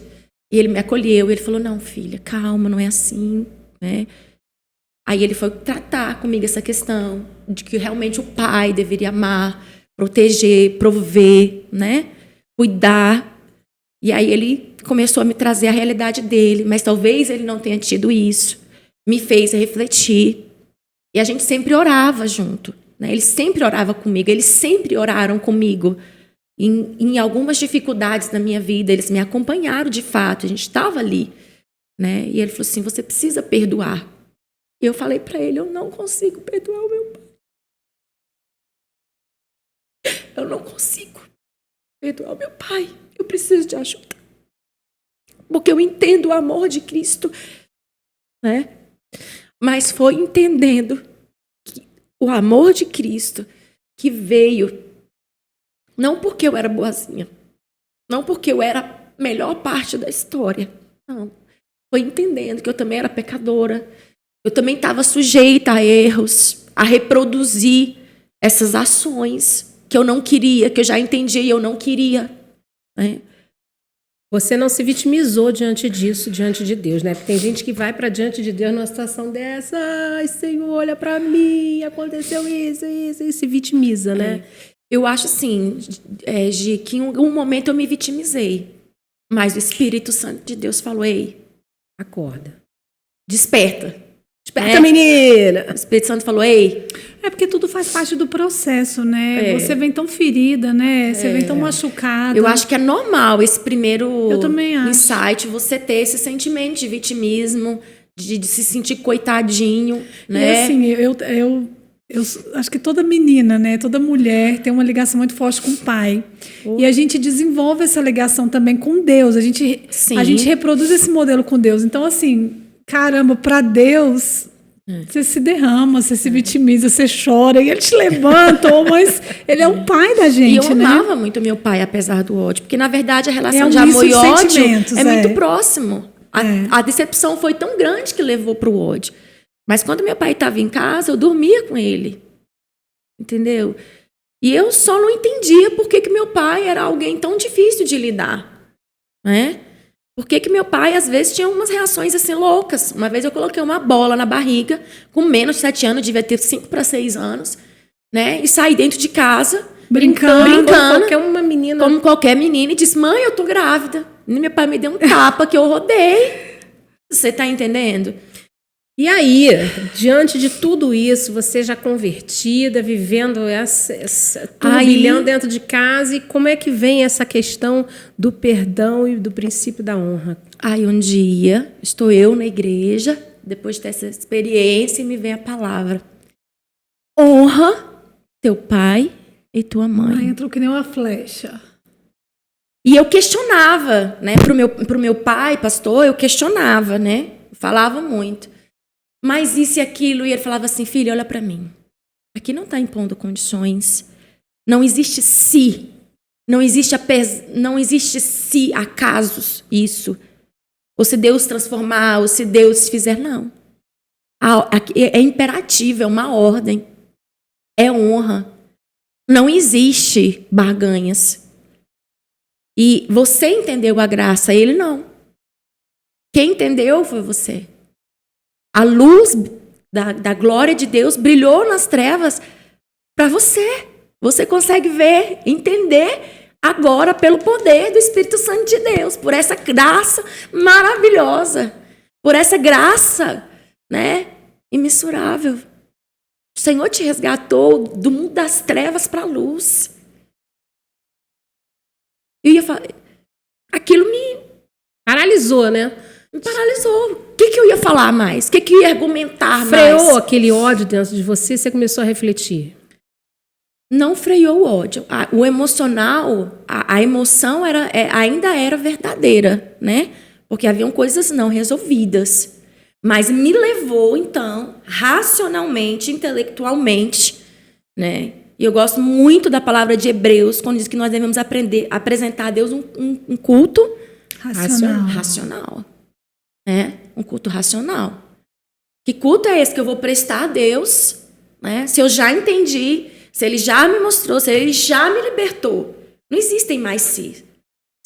e ele me acolheu. Ele falou, não, filha, calma, não é assim, né? Aí ele foi tratar comigo essa questão de que realmente o pai deveria amar, proteger, prover, né? Cuidar. E aí ele começou a me trazer a realidade dele, mas talvez ele não tenha tido isso. Me fez refletir. E a gente sempre orava junto, né? Ele sempre orava comigo, eles sempre oraram comigo. Em algumas dificuldades na minha vida, eles me acompanharam de fato, a gente estava ali. Né? E ele falou assim, você precisa perdoar. E eu falei para ele, eu não consigo perdoar o meu pai. Eu não consigo perdoar o meu pai. Eu preciso de ajuda. Porque eu entendo o amor de Cristo. Né? Mas foi entendendo o amor de Cristo que veio. Não porque eu era boazinha. Não porque eu era a melhor parte da história. Não. Foi entendendo que eu também era pecadora. Eu também estava sujeita a erros, a reproduzir essas ações que eu não queria, que eu já entendi e eu não queria. Né? Você não se vitimizou diante disso, diante de Deus, né? Porque tem gente que vai para diante de Deus numa situação dessa, ai, Senhor, olha para mim, aconteceu isso, e se vitimiza, né? Eu acho assim, Gi, que em um momento eu me vitimizei. Mas o Espírito Santo de Deus falou, ei, acorda. Desperta. Desperta, menina! O Espírito Santo falou, ei. É porque tudo faz parte do processo, né? Você vem tão ferida, né? Você vem tão machucada. Eu acho que é normal esse primeiro insight, você ter esse sentimento de vitimismo, de se sentir coitadinho, né? E assim, eu acho que toda menina, né, toda mulher tem uma ligação muito forte com o pai. E a gente desenvolve essa ligação também com Deus. A gente reproduz esse modelo com Deus. Então, assim, caramba, para Deus, você se derrama, você se vitimiza, você chora, e ele te levanta, mas ele é o pai da gente, né? E eu amava muito meu pai, apesar do ódio. Porque, na verdade, a relação de um amor e ódio é muito próximo. A decepção foi tão grande que levou para o ódio. Mas quando meu pai estava em casa, eu dormia com ele. Entendeu? E eu só não entendia por que meu pai era alguém tão difícil de lidar. Né? Por que meu pai, às vezes, tinha umas reações assim loucas. Uma vez eu coloquei uma bola na barriga, com menos de 7 anos, devia ter 5 para 6 anos, né? E saí dentro de casa, brincando como qualquer menina, e disse, mãe, eu tô grávida. E meu pai me deu um tapa que eu rodei. Você tá entendendo? E aí, diante de tudo isso, você já convertida, vivendo essa turbilhão dentro de casa, e como é que vem essa questão do perdão e do princípio da honra? Aí um dia, estou eu na igreja, depois dessa experiência, e me vem a palavra. Honra teu pai e tua mãe. Ai, entrou que nem uma flecha. E eu questionava, né? Pro meu pai, pastor, eu questionava, né? Falava muito. Mas isso e aquilo, e ele falava assim, filho, olha para mim. Aqui não está impondo condições. Não existe se. Não existe se acasos isso. Ou se Deus transformar, ou se Deus fizer, não. É imperativo, é uma ordem. É honra. Não existe barganhas. E você entendeu a graça, ele não. Quem entendeu foi você. A luz da glória de Deus brilhou nas trevas para você. Você consegue ver, entender agora pelo poder do Espírito Santo de Deus, por essa graça maravilhosa, por essa graça, né, imensurável. O Senhor te resgatou do mundo das trevas para a luz. Eu ia falar, aquilo me paralisou, né? Me paralisou. O que eu ia falar mais? O que eu ia argumentar Freou mais? aquele ódio dentro de você, você começou a refletir. Não freou o ódio. O emocional, a emoção ainda era verdadeira, né? Porque haviam coisas não resolvidas. Mas me levou, então, racionalmente, intelectualmente, né? E eu gosto muito da palavra de Hebreus, quando diz que nós devemos apresentar a Deus um culto racional. Né? Um culto racional. Que culto é esse que eu vou prestar a Deus? Né? Se eu já entendi, se Ele já me mostrou, se Ele já me libertou. Não existem mais se.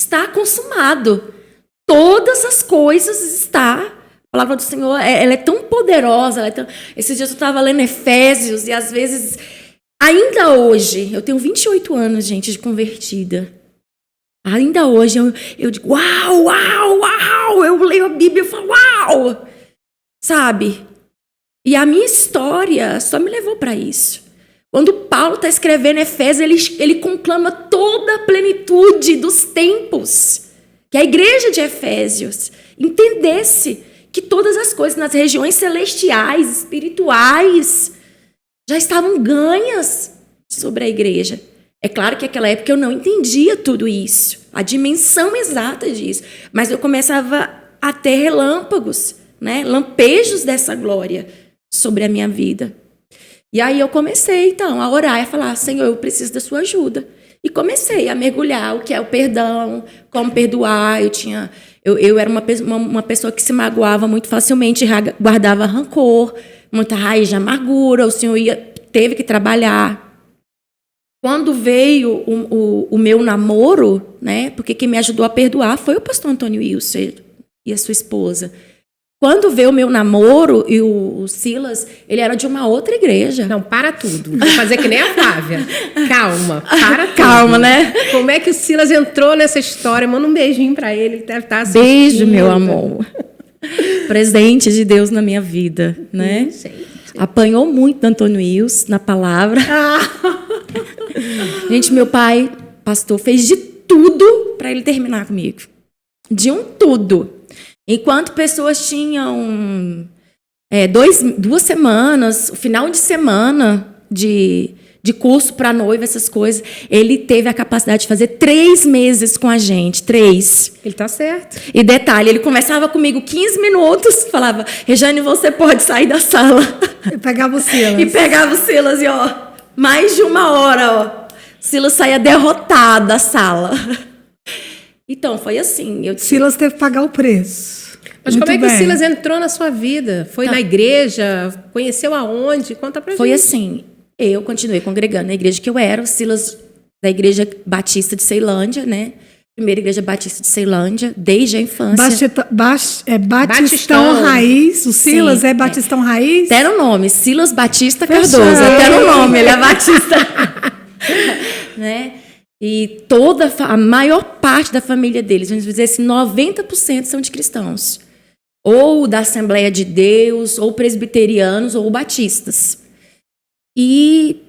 Está consumado. Todas as coisas estão. A palavra do Senhor, ela é tão poderosa. Esses dias eu estava lendo Efésios e às vezes, ainda hoje, eu tenho 28 anos, gente, de convertida. Ainda hoje eu digo, uau, uau, uau. Eu leio a Bíblia e falo, uau. Sabe? E a minha história só me levou para isso. Quando Paulo está escrevendo Efésios, ele conclama toda a plenitude dos tempos. Que a igreja de Efésios entendesse que todas as coisas nas regiões celestiais, espirituais, já estavam ganhas sobre a igreja. É claro que naquela época eu não entendia tudo isso, a dimensão exata disso, mas eu começava a ter relâmpagos, né, lampejos dessa glória sobre a minha vida. E aí eu comecei, então, a orar e a falar, Senhor, eu preciso da sua ajuda. E comecei a mergulhar o que é o perdão, como perdoar. Eu era uma pessoa que se magoava muito facilmente, guardava rancor, muita raiz de amargura. O Senhor teve que trabalhar. Quando veio o meu namoro, né, porque quem me ajudou a perdoar foi o pastor Antônio Wilson e a sua esposa. Quando veio o meu namoro e o Silas, ele era de uma outra igreja. Não, para tudo. Vou fazer que nem a Flávia. Calma, para tudo. Calma, né? Como é que o Silas entrou nessa história? Manda um beijinho pra ele, ele deve estar assistindo. Beijo, meu amor. Presente de Deus na minha vida, né? Gente. Apanhou muito do Antônio Wilson na palavra. Gente, meu pai, pastor, fez de tudo para ele terminar comigo. De tudo. Enquanto pessoas tinham 2 semanas, o final de semana de curso para noiva, essas coisas, ele teve a capacidade de fazer 3 meses com a gente, 3. Ele tá certo. E detalhe, ele conversava comigo 15 minutos, falava, Rejane, você pode sair da sala. E pegava o Silas. E pegava o Silas e, mais de 1 hora, Silas saía derrotado da sala. Então, foi assim. Silas teve que pagar o preço. Mas muito como é que o Silas entrou na sua vida? Foi na igreja? Conheceu aonde? Conta pra gente. Foi assim. Eu continuei congregando na igreja que eu era. O Silas, da Igreja Batista de Ceilândia, né? Primeira Igreja Batista de Ceilândia, desde a infância. Batistão Raiz. O Silas Sim, é Batistão Raiz? Até no nome. Silas Batista Cardoso. Até no nome. Ele é Batista. Né? E a maior parte da família deles, vamos dizer assim, 90% são de cristãos. Ou da Assembleia de Deus, ou presbiterianos, ou batistas. E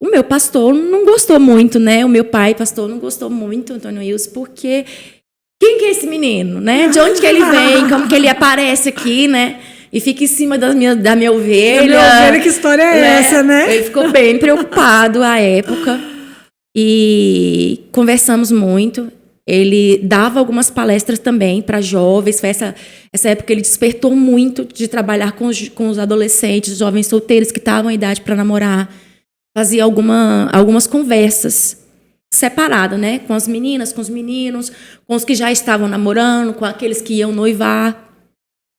o meu pastor não gostou muito, né? O meu pai, pastor, não gostou muito, Antônio Wilson, porque quem que é esse menino, né? De onde que ele vem? Como que ele aparece aqui, né? E fica em cima da minha ovelha. Que história é essa, né? Ele ficou bem preocupado à época. E conversamos muito. Ele dava algumas palestras também para jovens. Foi essa época que ele despertou muito de trabalhar com os adolescentes, jovens solteiros que estavam em idade para namorar. Fazia algumas conversas separadas, né? Com as meninas, com os meninos, com os que já estavam namorando, com aqueles que iam noivar.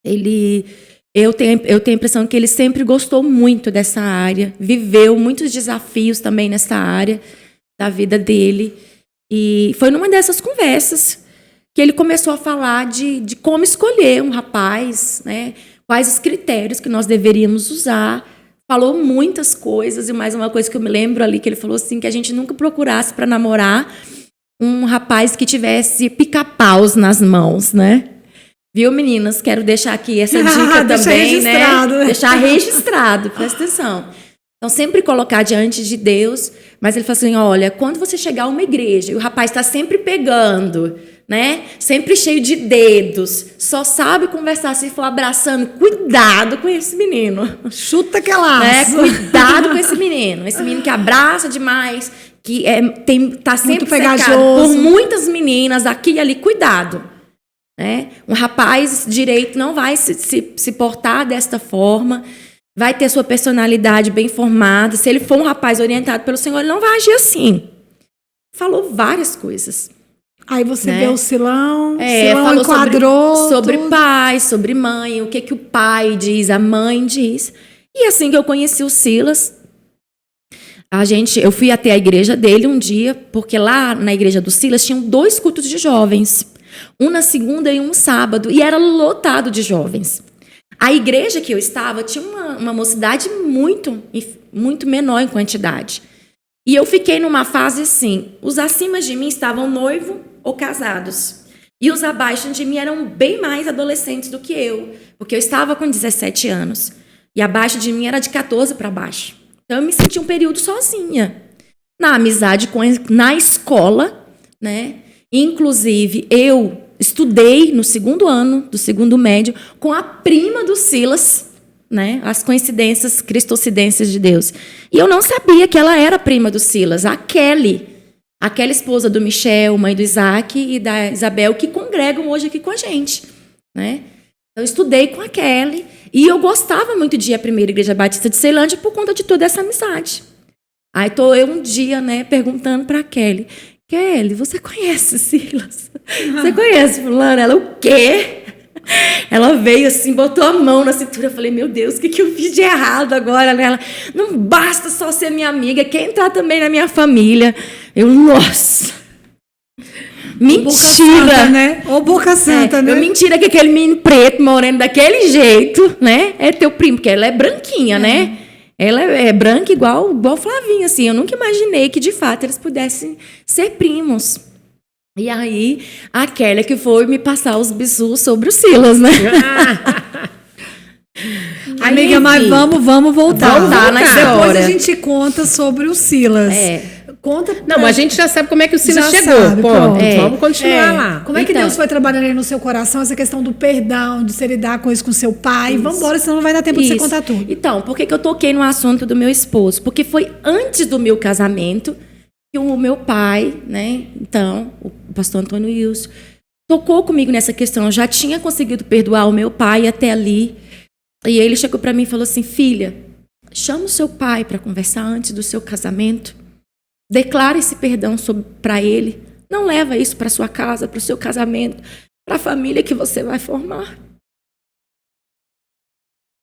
Ele eu tenho a impressão que ele sempre gostou muito dessa área, viveu muitos desafios também nessa área da vida dele. E foi numa dessas conversas que ele começou a falar de como escolher um rapaz, né? Quais os critérios que nós deveríamos usar. Falou muitas coisas, e mais uma coisa que eu me lembro ali, que ele falou assim, que a gente nunca procurasse para namorar um rapaz que tivesse pica-paus nas mãos, né? Viu, meninas? Quero deixar aqui essa dica também, né? Deixar registrado, presta atenção. Então, sempre colocar diante de Deus, mas ele falou assim, olha, quando você chegar a uma igreja e o rapaz está sempre pegando, né? Sempre cheio de dedos, só sabe conversar, se for abraçando, cuidado com esse menino. Chuta que laço. Né? Cuidado com esse menino que abraça demais, que tá sempre cercado por muitas meninas aqui e ali, cuidado. Né? Um rapaz direito não vai se portar desta forma, vai ter sua personalidade bem formada. Se ele for um rapaz orientado pelo Senhor, ele não vai agir assim. Falou várias coisas. Aí você vê o Silão, falou enquadrou sobre tudo. pai, sobre mãe, o que o pai diz, a mãe diz. E assim que eu conheci o Silas, eu fui até a igreja dele um dia, porque lá na igreja do Silas tinham 2 cultos de jovens. Um na segunda e um sábado. E era lotado de jovens. A igreja que eu estava tinha uma mocidade muito, muito menor em quantidade. E eu fiquei numa fase assim. Os acima de mim estavam noivos ou casados. E os abaixo de mim eram bem mais adolescentes do que eu. Porque eu estava com 17 anos. E abaixo de mim era de 14 para baixo. Então eu me senti um período sozinha. Na amizade, na escola, né? Inclusive, eu estudei no 2º ano do 2º médio com a prima do Silas, né? As coincidências, cristocidências de Deus. E eu não sabia que ela era prima do Silas, a Kelly. Aquela esposa do Michel, mãe do Isaac e da Isabel, que congregam hoje aqui com a gente, né? Eu estudei com a Kelly e eu gostava muito de ir à primeira igreja batista de Ceilândia por conta de toda essa amizade. Aí estou eu um dia, né, perguntando para a Kelly, você conhece Silas? Você conhece fulano? Ela, o quê? Ela veio assim, botou a mão na cintura. Eu falei, meu Deus, o que eu fiz de errado agora? Ela, não basta só ser minha amiga, quer entrar também na minha família. Eu, nossa. Mentira. Boca santa, né? Ou boca santa, né? Mentira que aquele menino preto, moreno daquele jeito, né? É teu primo, porque ela é branquinha, né? Ela é branca igual Flavinha, assim. Eu nunca imaginei que, de fato, eles pudessem ser primos. E aí, a Kelly que foi me passar os bisus sobre o Silas, né? Amiga, mas vamos voltar. Vamos voltar na história. Depois a gente conta sobre o Silas. Conta Não, mas a gente já sabe como é que o Silas chegou. Vamos continuar lá. Como é que Deus foi trabalhando aí no seu coração essa questão do perdão, de você lidar com isso com seu pai? Vamos embora, senão não vai dar tempo de você contar tudo. Então, por que eu toquei no assunto do meu esposo? Porque foi antes do meu casamento que o meu pai, né? Então, o pastor Antônio Wilson, tocou comigo nessa questão. Eu já tinha conseguido perdoar o meu pai até ali. E ele chegou para mim e falou assim, filha, chama o seu pai para conversar antes do seu casamento. Declara esse perdão para ele. Não leva isso para sua casa, para o seu casamento, para a família que você vai formar.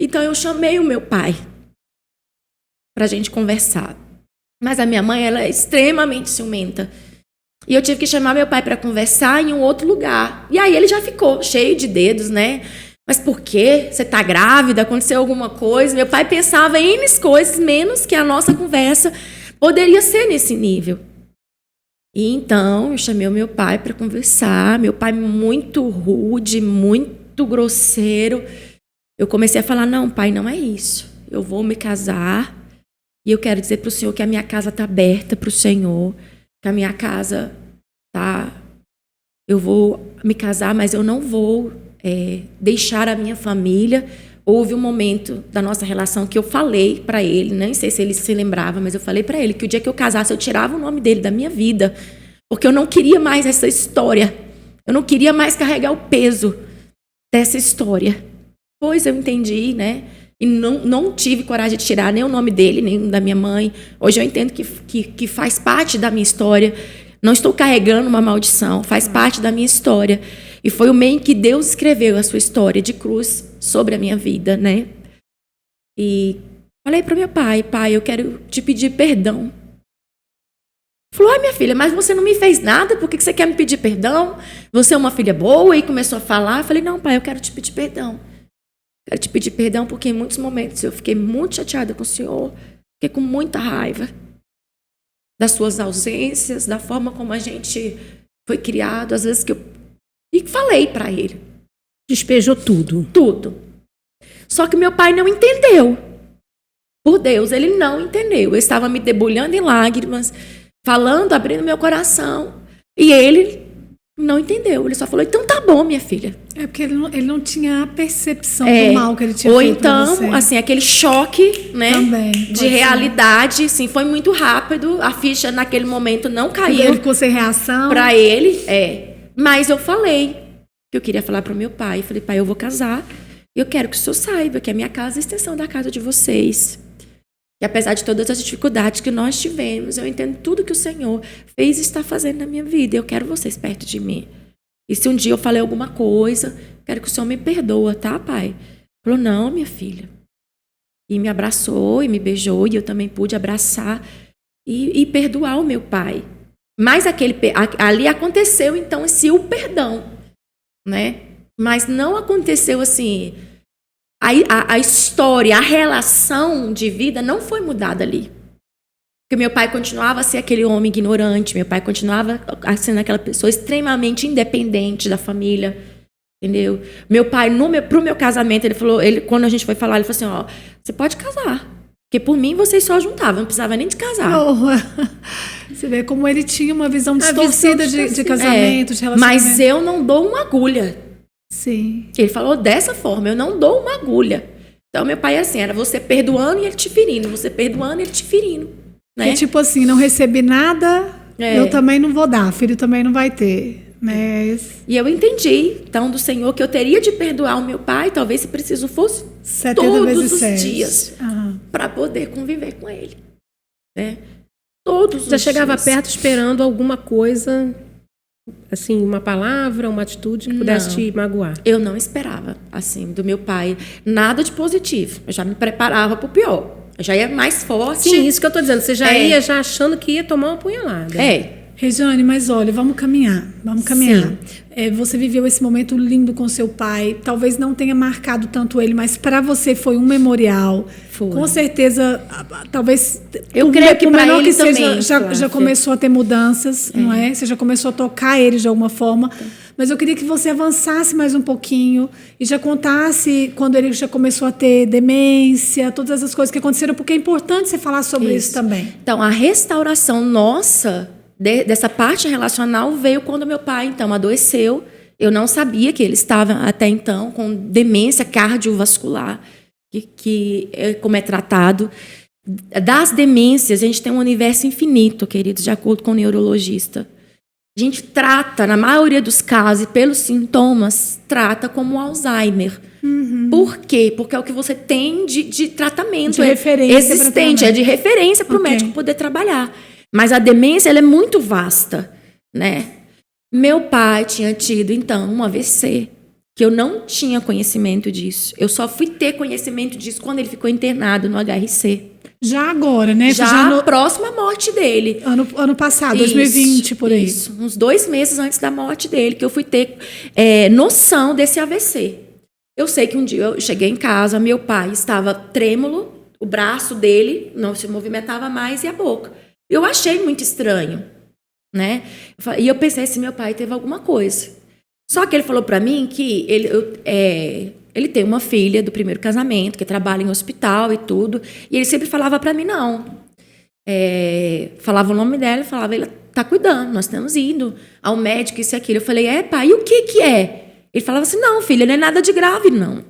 Então eu chamei o meu pai para a gente conversar. Mas a minha mãe, ela é extremamente ciumenta. E eu tive que chamar meu pai para conversar em um outro lugar. E aí ele já ficou cheio de dedos, né? Mas por quê? Você está grávida? Aconteceu alguma coisa? Meu pai pensava em N coisas, menos que a nossa conversa poderia ser nesse nível. E então eu chamei o meu pai para conversar. Meu pai muito rude, muito grosseiro. Eu comecei a falar, não, pai, não é isso. Eu vou me casar e eu quero dizer para o senhor que a minha casa está aberta para o senhor, que a minha casa está... Eu vou me casar, mas eu não vou deixar a minha família. Houve um momento da nossa relação que eu falei para ele, nem sei se ele se lembrava, mas eu falei para ele que o dia que eu casasse, eu tirava o nome dele da minha vida, porque eu não queria mais essa história. Eu não queria mais carregar o peso dessa história. Pois eu entendi, né? E não tive coragem de tirar nem o nome dele, nem da minha mãe. Hoje eu entendo que faz parte da minha história. Não estou carregando uma maldição, faz parte da minha história. E foi o meio em que Deus escreveu a sua história de cruz sobre a minha vida, né? E falei para meu pai, pai, eu quero te pedir perdão. Ele falou, minha filha, mas você não me fez nada, por que você quer me pedir perdão? Você é uma filha boa? E começou a falar. Eu falei, não, pai, eu quero te pedir perdão. Quero te pedir perdão porque em muitos momentos eu fiquei muito chateada com o senhor, fiquei com muita raiva das suas ausências, da forma como a gente foi criado, às vezes que eu... E falei para ele. Despejou tudo. Tudo. Só que meu pai não entendeu. Por Deus, ele não entendeu. Eu estava me debulhando em lágrimas, falando, abrindo meu coração. E ele não entendeu. Ele só falou, então tá bom, minha filha. É porque ele não tinha a percepção do mal que ele tinha feito pra você. Ou então, assim, aquele choque, né? Também, de realidade, assim, foi muito rápido. A ficha naquele momento não caiu. Ele ficou sem reação. Pra ele, Mas eu falei que eu queria falar pro meu pai. Eu falei, pai, eu vou casar. E eu quero que o senhor saiba que a minha casa é a extensão da casa de vocês. E apesar de todas as dificuldades que nós tivemos, eu entendo tudo que o Senhor fez e está fazendo na minha vida. Eu quero vocês perto de mim. E se um dia eu falei alguma coisa, quero que o Senhor me perdoa, tá, pai? Ele falou, não, minha filha. E me abraçou e me beijou, e eu também pude abraçar e perdoar o meu pai. Mas ali aconteceu, então, o perdão, né? Mas não aconteceu assim... A história, a relação de vida não foi mudada ali. Porque meu pai continuava a ser aquele homem ignorante, meu pai continuava a ser aquela pessoa extremamente independente da família, entendeu? Meu pai, pro meu casamento, ele falou, quando a gente foi falar, ele falou assim, ó, você pode casar, porque por mim vocês só juntavam, não precisava nem de casar. Você vê como ele tinha uma visão distorcida de casamento, de relacionamento. Mas eu não dou uma agulha. Sim. Ele falou dessa forma, eu não dou uma agulha. Então, meu pai, assim, era você perdoando e ele te ferindo, você perdoando e ele te ferindo. Né? É tipo assim, não recebi nada, eu também não vou dar, filho também não vai ter. Né? E eu entendi, então, do Senhor, que eu teria de perdoar o meu pai, talvez se preciso fosse todos os dias, para poder conviver com ele. Né? Todos os dias. Já chegava perto esperando alguma coisa... Assim, uma palavra, uma atitude que pudesse te magoar? Eu não esperava, assim, do meu pai, nada de positivo. Eu já me preparava para o pior. Eu já ia mais forte. Sim, isso que eu tô dizendo. Você já ia já achando que ia tomar uma punhalada. Regiane, mas olha, vamos caminhar. Você viveu esse momento lindo com seu pai. Talvez não tenha marcado tanto ele, mas para você foi um memorial. Foi. Com certeza, talvez... Eu creio que para ele que seja, também. já começou a ter mudanças, não é? Você já começou a tocar ele de alguma forma. Mas eu queria que você avançasse mais um pouquinho e já contasse quando ele já começou a ter demência, todas essas coisas que aconteceram, porque é importante você falar sobre isso também. Então, a restauração nossa... dessa parte relacional veio quando meu pai, então, adoeceu. Eu não sabia que ele estava, até então, com demência cardiovascular, como é tratado. Das demências, a gente tem um universo infinito, queridos, de acordo com o neurologista. A gente trata, na maioria dos casos, e pelos sintomas, trata como Alzheimer. Por quê? Porque é o que você tem de tratamento de referência existente, de referência para o médico poder trabalhar. Mas a demência, ela é muito vasta, né? Meu pai tinha tido, então, um AVC, que eu não tinha conhecimento disso. Eu só fui ter conhecimento disso quando ele ficou internado no HRC. Já agora, né? Já próximo à morte dele. Ano passado, 2020, por aí. Isso, uns 2 meses antes da morte dele, que eu fui ter noção desse AVC. Eu sei que um dia eu cheguei em casa, meu pai estava trêmulo, o braço dele não se movimentava mais e a boca. Eu achei muito estranho, né? E eu pensei assim, meu pai teve alguma coisa. Só que ele falou para mim que ele tem uma filha do primeiro casamento, que trabalha em hospital e tudo, e ele sempre falava para mim, não. Falava o nome dela e falava, ele tá cuidando, nós estamos indo ao médico, isso e aquilo. Eu falei, pai, e o que é? Ele falava assim, não, filha, não é nada de grave, não.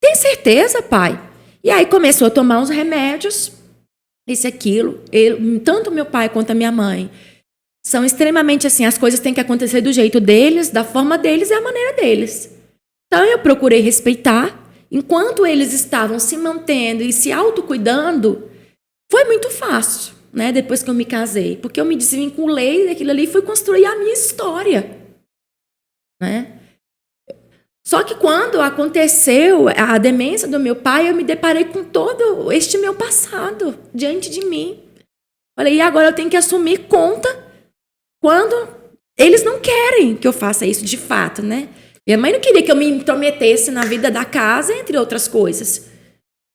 Tem certeza, pai? E aí começou a tomar uns remédios, isso e aquilo. Tanto meu pai quanto a minha mãe são extremamente assim, as coisas têm que acontecer do jeito deles, da forma deles e a maneira deles. Então eu procurei respeitar. Enquanto eles estavam se mantendo e se autocuidando, foi muito fácil, né, depois que eu me casei, porque eu me desvinculei daquilo ali e fui construir a minha história, né? Só que quando aconteceu a demência do meu pai, eu me deparei com todo este meu passado diante de mim. Falei, e agora eu tenho que assumir conta quando eles não querem que eu faça isso de fato, né? Minha mãe não queria que eu me intrometesse na vida da casa, entre outras coisas.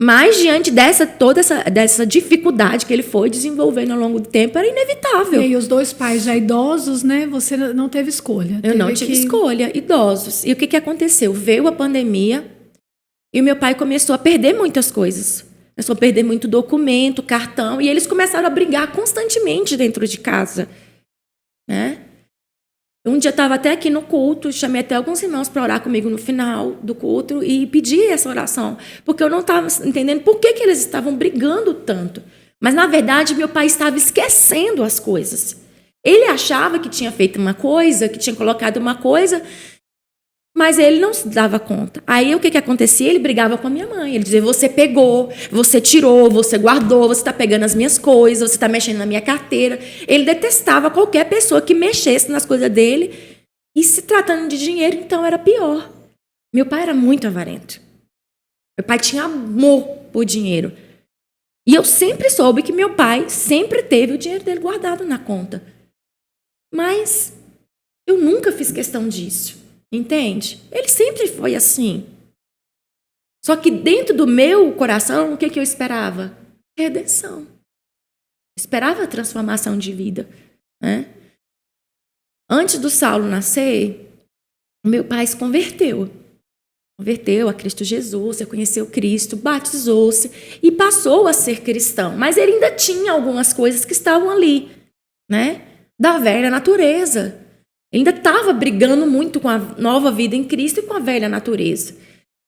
Mas, diante dessa dificuldade que ele foi desenvolvendo ao longo do tempo, era inevitável. E aí, os dois pais já idosos, né? Você não teve escolha. Eu não tive escolha, idosos. E o que aconteceu? Veio a pandemia e o meu pai começou a perder muitas coisas. Começou a perder muito documento, cartão, e eles começaram a brigar constantemente dentro de casa, né? Um dia eu estava até aqui no culto, chamei até alguns irmãos para orar comigo no final do culto e pedi essa oração, porque eu não estava entendendo por que eles estavam brigando tanto. Mas, na verdade, meu pai estava esquecendo as coisas. Ele achava que tinha feito uma coisa, que tinha colocado uma coisa, mas ele não se dava conta. Aí, o que acontecia? Ele brigava com a minha mãe. Ele dizia, você pegou, você tirou, você guardou, você está pegando as minhas coisas, você está mexendo na minha carteira. Ele detestava qualquer pessoa que mexesse nas coisas dele. E se tratando de dinheiro, então, era pior. Meu pai era muito avarento. Meu pai tinha amor por dinheiro. E eu sempre soube que meu pai sempre teve o dinheiro dele guardado na conta. Mas eu nunca fiz questão disso. Entende? Ele sempre foi assim. Só que dentro do meu coração, o que eu esperava? Redenção. Esperava a transformação de vida, né? Antes do Saulo nascer, o meu pai se converteu. Converteu a Cristo Jesus, reconheceu Cristo, batizou-se e passou a ser cristão. Mas ele ainda tinha algumas coisas que estavam ali, né? Da velha natureza. Ele ainda estava brigando muito com a nova vida em Cristo e com a velha natureza.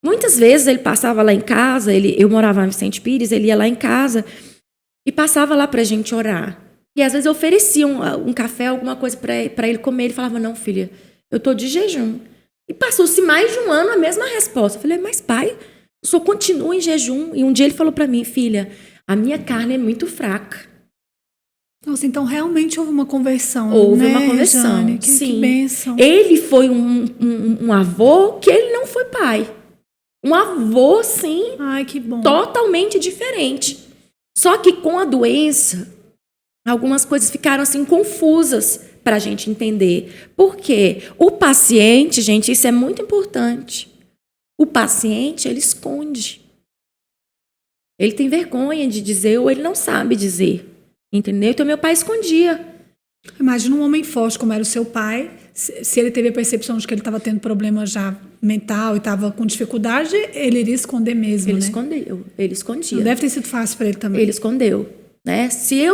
Muitas vezes ele passava lá em casa, eu morava em Vicente Pires, ele ia lá em casa e passava lá para a gente orar. E às vezes eu oferecia um café, alguma coisa para ele comer. Ele falava, não, filha, eu estou de jejum. E passou-se mais de um ano a mesma resposta. Eu falei, mas pai, o senhor continua em jejum. E um dia ele falou para mim, filha, a minha carne é muito fraca. Nossa, então realmente houve uma conversão. Houve, né, uma conversão, Jane? sim. Que bênção. Ele foi um avô que ele não foi pai. Um avô, sim. Ai, que bom. Totalmente diferente. Só que com a doença, algumas coisas ficaram assim confusas para a gente entender. Por quê? O paciente, gente, isso é muito importante. O paciente, ele esconde. Ele tem vergonha de dizer ou ele não sabe dizer. Entendeu? Então, meu pai escondia. Imagina um homem forte como era o seu pai, se ele teve a percepção de que ele estava tendo problema já mental e estava com dificuldade, ele iria esconder mesmo, ele né? escondeu, ele escondia. Não deve ter sido fácil para ele também. Ele escondeu, né? Se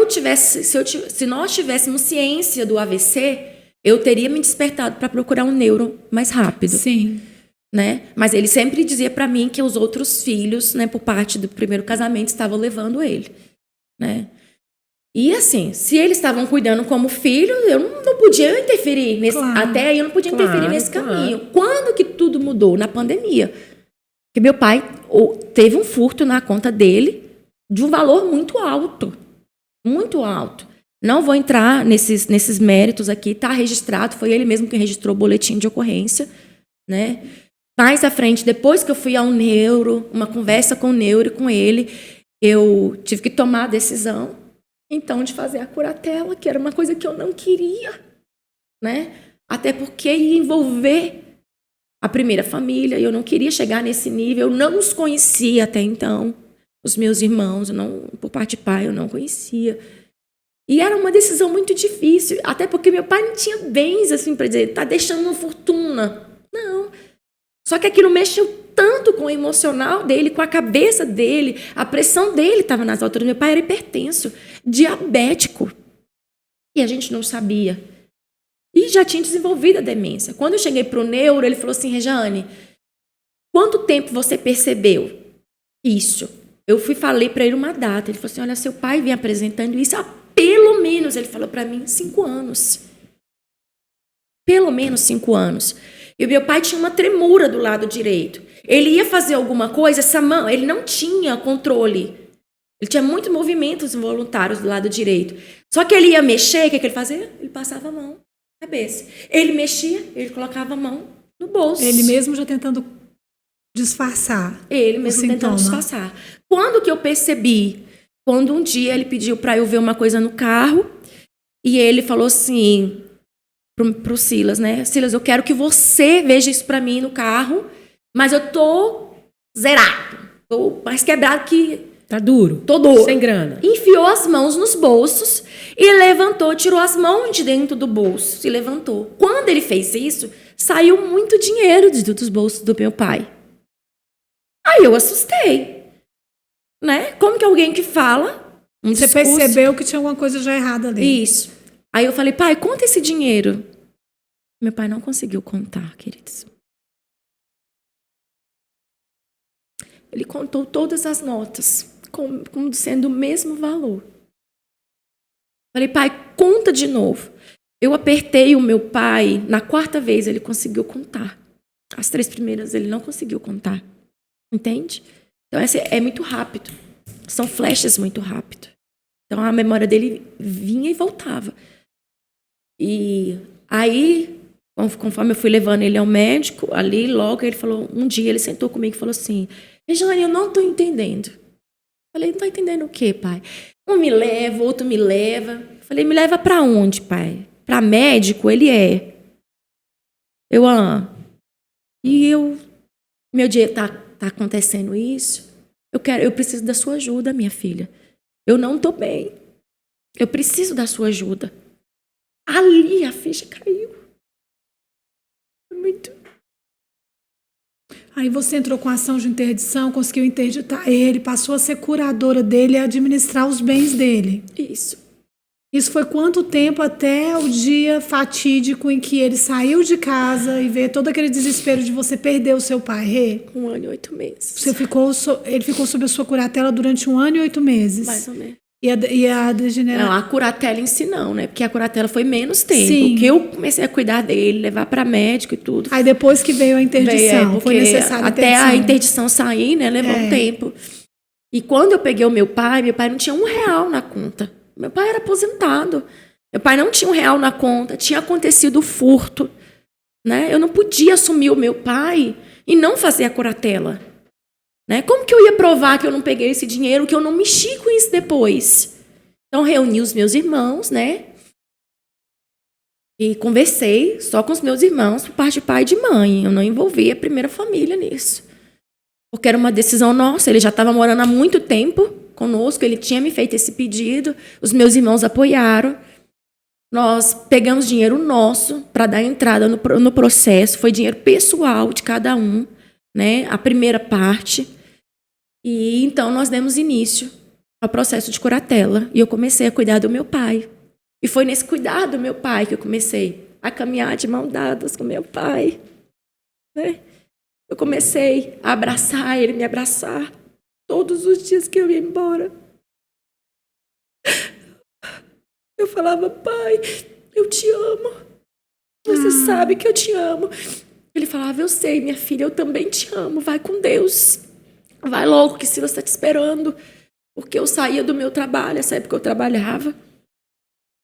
nós tivéssemos ciência do AVC, eu teria me despertado para procurar um neuro mais rápido. Sim. Né? Mas ele sempre dizia para mim que os outros filhos, né, por parte do primeiro casamento, estavam levando ele, né? E assim, se eles estavam cuidando como filho, eu não podia interferir nesse, claro, até aí eu não podia interferir nesse caminho. Quando que tudo mudou? Na pandemia. Porque meu pai teve um furto na conta dele de um valor muito alto. Muito alto. Não vou entrar nesses méritos aqui, está registrado, foi ele mesmo que registrou o boletim de ocorrência, né? Mais à frente, depois que eu fui ao neuro, uma conversa com o neuro e com ele, eu tive que tomar a decisão, então, de fazer a curatela, que era uma coisa que eu não queria, né? Até porque ia envolver a primeira família, e eu não queria chegar nesse nível, eu não os conhecia até então, os meus irmãos, por parte de pai, eu não conhecia. E era uma decisão muito difícil, até porque meu pai não tinha bens, assim, para dizer, tá deixando uma fortuna. Não. Só que aquilo mexeu tanto com o emocional dele, com a cabeça dele, a pressão dele estava nas alturas. Meu pai era hipertenso, diabético. E a gente não sabia. E já tinha desenvolvido a demência. Quando eu cheguei para o neuro, ele falou assim, Rejane, quanto tempo você percebeu isso? Eu falei para ele uma data. Ele falou assim, olha, seu pai vem apresentando isso há pelo menos, ele falou para mim, 5 anos. Pelo menos 5 anos. E o meu pai tinha uma tremura do lado direito. Ele ia fazer alguma coisa, essa mão, ele não tinha controle. Ele tinha muitos movimentos involuntários do lado direito. Só que ele ia mexer, o que ele fazia? Ele passava a mão na cabeça. Ele mexia, ele colocava a mão no bolso. Ele mesmo já tentando disfarçar. Ele mesmo tentando disfarçar. Quando que eu percebi? Quando um dia ele pediu para eu ver uma coisa no carro e ele falou assim pro Silas, né? Silas, eu quero que você veja isso para mim no carro, mas eu tô zerado. Tô mais quebrado que... Tá duro. Tô duro. Sem grana. Enfiou as mãos nos bolsos e levantou, tirou as mãos de dentro do bolso, se levantou. Quando ele fez isso, saiu muito dinheiro dos bolsos do meu pai. Aí eu assustei. Né? Como que alguém que fala... Você percebeu que tinha alguma coisa já errada ali. Isso. Aí eu falei, pai, conta esse dinheiro. Meu pai não conseguiu contar, queridos. Ele contou todas as notas, como sendo o mesmo valor. Falei, pai, conta de novo. Eu apertei o meu pai, na 4ª vez ele conseguiu contar. As 3 primeiras ele não conseguiu contar. Entende? Então, é muito rápido. São flashes muito rápido. Então, a memória dele vinha e voltava. E aí, conforme eu fui levando ele ao médico, ali, logo, ele falou, um dia ele sentou comigo e falou assim, Regiane, eu não estou entendendo. Falei, não está entendendo o quê, pai? Um me leva, outro me leva. Falei, me leva para onde, pai? Para médico? Ele é. Meu dia tá acontecendo isso. Eu preciso da sua ajuda, minha filha. Eu não estou bem. Eu preciso da sua ajuda. Ali a ficha caiu. Muito. Aí você entrou com ação de interdição, conseguiu interditar ele, passou a ser curadora dele e administrar os bens dele. Isso. Isso foi quanto tempo até o dia fatídico em que ele saiu de casa e veio todo aquele desespero de você perder o seu pai, Rê? 1 ano e 8 meses. Ele ficou sob a sua curatela durante 1 ano e 8 meses. Mais ou menos. E a degeneração? Não, a curatela em si não, né? Porque a curatela foi menos tempo. Sim. Que eu comecei a cuidar dele, levar para médico e tudo. Aí depois que veio a interdição, foi necessário a até a interdição sair, né? Levou um tempo. E quando eu peguei o meu pai não tinha R$1 na conta. Meu pai era aposentado. Meu pai não tinha R$1 na conta. Tinha acontecido o furto, né? Eu não podia assumir o meu pai e não fazer a curatela. Né? Como que eu ia provar que eu não peguei esse dinheiro, que eu não mexi com isso depois? Então, reuni os meus irmãos, né? E conversei só com os meus irmãos, por parte de pai e de mãe. Eu não envolvi a primeira família nisso. Porque era uma decisão nossa. Ele já estava morando há muito tempo conosco, ele tinha me feito esse pedido. Os meus irmãos apoiaram. Nós pegamos dinheiro nosso para dar entrada no processo. Foi dinheiro pessoal de cada um, né? A primeira parte. E então nós demos início ao processo de curatela. E eu comecei a cuidar do meu pai. E foi nesse cuidar do meu pai que eu comecei a caminhar de mão dadas com meu pai. Né? Eu comecei a abraçar ele, me abraçar todos os dias que eu ia embora. Eu falava, pai, eu te amo. Você sabe que eu te amo. Ele falava, eu sei, minha filha, eu também te amo. Vai com Deus. Vai logo, que Silas está te esperando. Porque eu saía do meu trabalho, essa época eu trabalhava.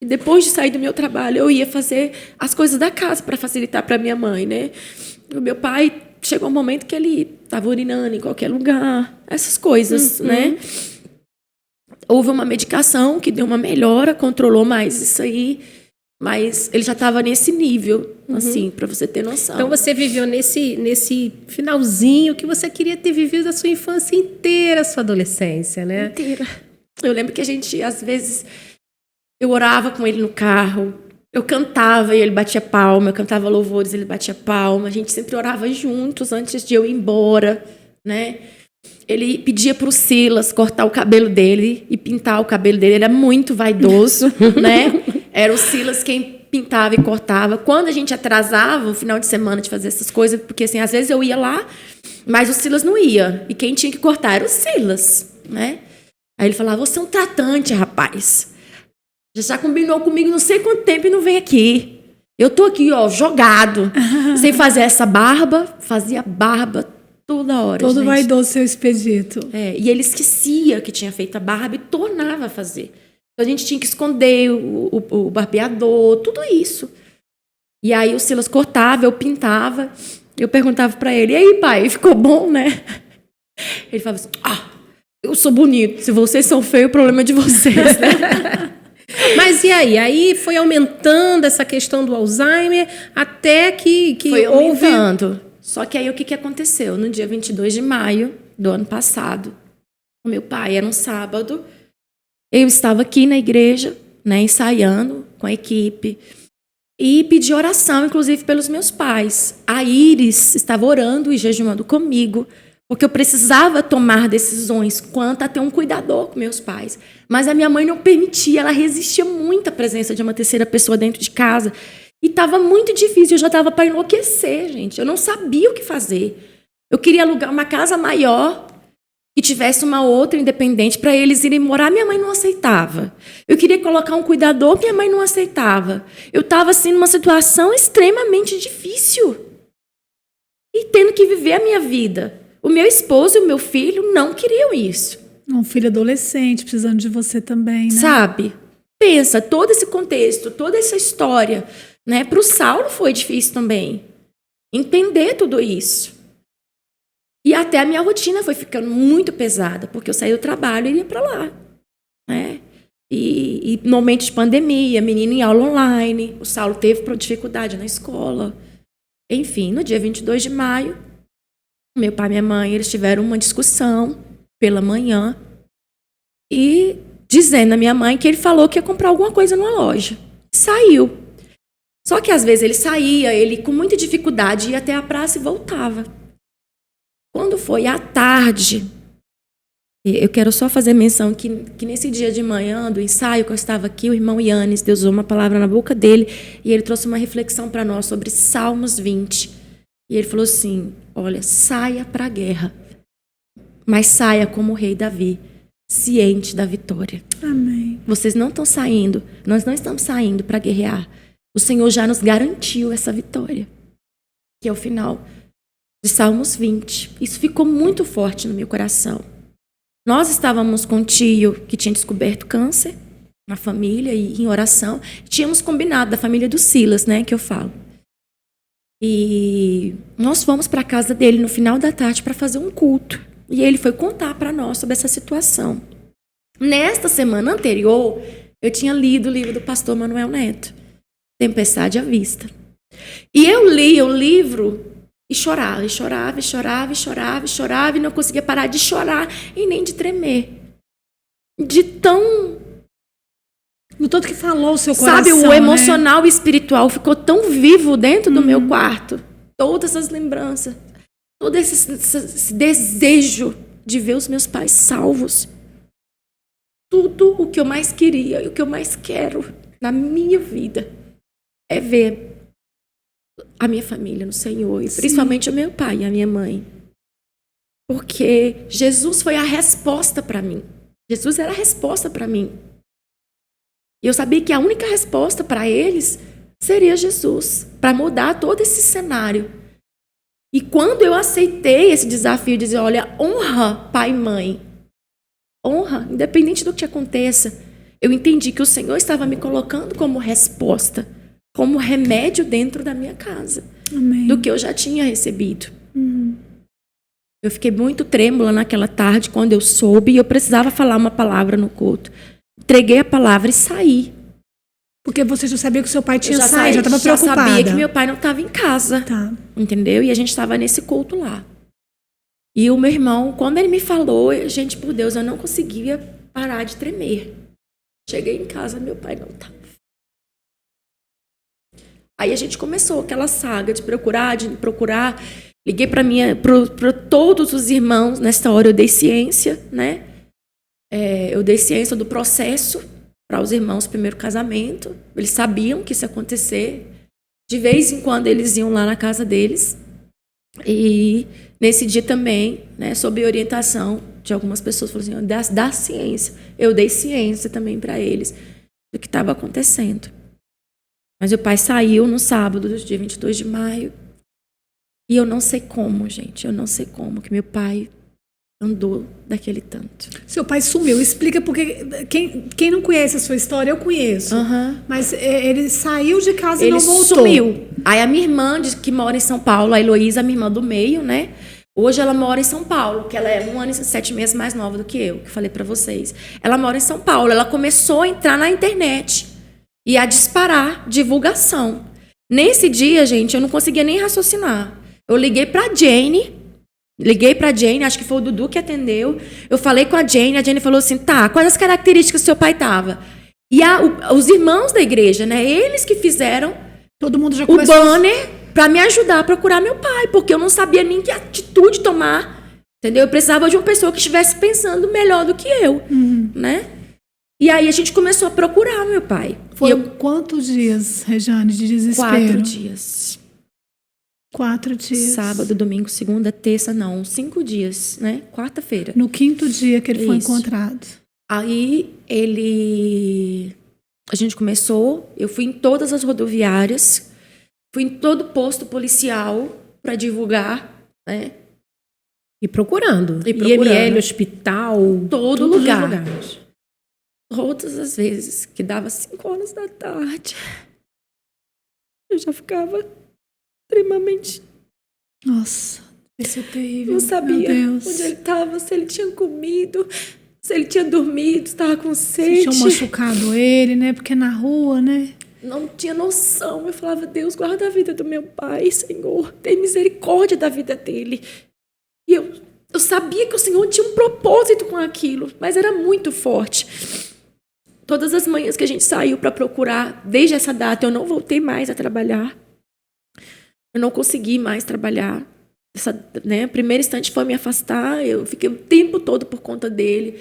E depois de sair do meu trabalho, eu ia fazer as coisas da casa para facilitar para minha mãe, né? O meu pai, chegou um momento que ele estava urinando em qualquer lugar. Essas coisas, né? Houve uma medicação que deu uma melhora, controlou mais isso aí. Mas ele já estava nesse nível, assim, para você ter noção. Então você viveu nesse finalzinho que você queria ter vivido a sua infância inteira, a sua adolescência, né? Inteira. Eu lembro que a gente, às vezes, eu orava com ele no carro, eu cantava e ele batia palma, eu cantava louvores, ele batia palma. A gente sempre orava juntos antes de eu ir embora, né? Ele pedia para o Silas cortar o cabelo dele e pintar o cabelo dele. Ele era muito vaidoso, né? Era o Silas quem pintava e cortava. Quando a gente atrasava o final de semana de fazer essas coisas, porque assim, às vezes eu ia lá, mas o Silas não ia. E quem tinha que cortar era o Silas, né? Aí ele falava, você é um tratante, rapaz. Já combinou comigo não sei quanto tempo e não vem aqui. Eu tô aqui, ó, jogado. Sem fazer essa barba. Fazia barba toda hora, Todo gente. vaidoso seu expedito. E ele esquecia que tinha feito a barba e tornava a fazer. Então a gente tinha que esconder o barbeador, tudo isso. E aí o Silas cortava, eu pintava. Eu perguntava pra ele, e aí, pai, ficou bom, né? Ele falava assim, eu sou bonito. Se vocês são feios, o problema é de vocês, né? Mas e aí? Aí foi aumentando essa questão do Alzheimer até que foi houve... aumentando. Só que aí o que aconteceu? No dia 22 de maio do ano passado, o meu pai, era um sábado, eu estava aqui na igreja, né, ensaiando com a equipe, e pedi oração, inclusive, pelos meus pais. A Iris estava orando e jejuando comigo, porque eu precisava tomar decisões quanto a ter um cuidador com meus pais. Mas a minha mãe não permitia, ela resistia muito à presença de uma terceira pessoa dentro de casa. E estava muito difícil, eu já estava para enlouquecer, gente. Eu não sabia o que fazer. Eu queria alugar uma casa maior, que tivesse uma outra independente para eles irem morar. Minha mãe não aceitava. Eu queria colocar um cuidador, minha mãe não aceitava. Eu estava assim numa situação extremamente difícil. E tendo que viver a minha vida. O meu esposo e o meu filho não queriam isso. Um filho adolescente precisando de você também, né? Sabe? Pensa, todo esse contexto, toda essa história, né? Para o Saulo foi difícil também. Entender tudo isso. E até a minha rotina foi ficando muito pesada, porque eu saía do trabalho e ia para lá, né? E no momento de pandemia, menino em aula online, o Saulo teve dificuldade na escola. Enfim, no dia 22 de maio, meu pai e minha mãe, eles tiveram uma discussão pela manhã e dizendo à minha mãe que ele falou que ia comprar alguma coisa numa loja. Saiu. Só que às vezes ele saía, ele com muita dificuldade ia até a praça e voltava. Quando foi à tarde, eu quero só fazer menção que nesse dia de manhã do ensaio que eu estava aqui, o irmão Yannis, Deus usou uma palavra na boca dele e ele trouxe uma reflexão para nós sobre Salmos 20. E ele falou assim, olha, saia para a guerra, mas saia como o rei Davi, ciente da vitória. Amém. Vocês não estão saindo, nós não estamos saindo para guerrear. O Senhor já nos garantiu essa vitória, que é o final de Salmos 20. Isso ficou muito forte no meu coração. Nós estávamos com um tio que tinha descoberto câncer na família e em oração. Tínhamos combinado, da família do Silas, né, que eu falo. E nós fomos para a casa dele no final da tarde para fazer um culto. E ele foi contar para nós sobre essa situação. Nesta semana anterior, eu tinha lido o livro do pastor Manuel Neto, Tempestade à Vista. E eu li o livro e chorava, e chorava, e chorava, e chorava, e chorava, e não conseguia parar de chorar e nem de tremer. De tão... No tanto que falou o seu coração, sabe, o né? emocional e espiritual ficou tão vivo dentro do meu quarto. Todas as lembranças, todo esse desejo de ver os meus pais salvos. Tudo o que eu mais queria e o que eu mais quero na minha vida é ver a minha família no Senhor, e principalmente o meu pai e a minha mãe. Porque Jesus foi a resposta para mim. Jesus era a resposta para mim. E eu sabia que a única resposta para eles seria Jesus, para mudar todo esse cenário. E quando eu aceitei esse desafio de dizer, olha, honra pai e mãe, honra, independente do que aconteça, eu entendi que o Senhor estava me colocando como resposta, como remédio dentro da minha casa. Amém. Do que eu já tinha recebido. Eu fiquei muito trêmula naquela tarde quando eu soube e eu precisava falar uma palavra no culto. Entreguei a palavra e saí. Porque você já sabia que o seu pai tinha Eu saído, já estava preocupada. Já sabia que meu pai não estava em casa. Tá. Entendeu? E a gente estava nesse culto lá. E o meu irmão, quando ele me falou, gente, por Deus, eu não conseguia parar de tremer. Cheguei em casa, meu pai não estava. Aí a gente começou aquela saga de procurar. Liguei para todos os irmãos. Nessa hora eu dei ciência, né? Eu dei ciência do processo para os irmãos do primeiro casamento. Eles sabiam que isso ia acontecer. De vez em quando eles iam lá na casa deles. E nesse dia também, né, sob orientação de algumas pessoas, falaram assim, dá ciência. Eu dei ciência também para eles do que estava acontecendo. Mas o pai saiu no sábado, dia 22 de maio. E eu não sei como, gente. Eu não sei como que meu pai andou daquele tanto. Seu pai sumiu. Explica porque quem não conhece a sua história, eu conheço. Mas ele saiu de casa e não voltou. Sumiu. Aí a minha irmã, que mora em São Paulo, a Heloísa, a minha irmã do meio, né? Hoje ela mora em São Paulo, que ela é 1 ano e 7 meses mais nova do que eu, que falei pra vocês. Ela mora em São Paulo. Ela começou a entrar na internet e a disparar divulgação. Nesse dia, gente, eu não conseguia nem raciocinar. Eu liguei pra Jane, acho que foi o Dudu que atendeu. Eu falei com a Jane falou assim, tá, quais as características que seu pai tava? E os irmãos da igreja, né, eles que fizeram todo mundo já o banner pra me ajudar a procurar meu pai, porque eu não sabia nem que atitude tomar, entendeu? Eu precisava de uma pessoa que estivesse pensando melhor do que eu, né? E aí a gente começou a procurar meu pai. Foram quantos dias, Rejane, de desespero? 4 dias. 4 dias. Sábado, domingo, segunda, terça, não. 5 dias, né? Quarta-feira. No 5º dia que ele foi encontrado. Aí a gente começou, eu fui em todas as rodoviárias, fui em todo posto policial para divulgar, né? E procurando. IML, hospital, todo lugar. Todas as vezes que dava 5 horas da tarde, eu já ficava extremamente... Nossa, isso é terrível. Não sabia onde ele estava, se ele tinha comido, se ele tinha dormido, se estava com sede. Se tinham machucado ele, né? Porque na rua, né? Não tinha noção. Eu falava, Deus, guarda a vida do meu pai, Senhor. Tem misericórdia da vida dele. E eu sabia que o Senhor tinha um propósito com aquilo, mas era muito forte. Todas as manhãs que a gente saiu para procurar, desde essa data, eu não voltei mais a trabalhar. Eu não consegui mais trabalhar. O primeiro instante foi me afastar. Eu fiquei o tempo todo por conta dele.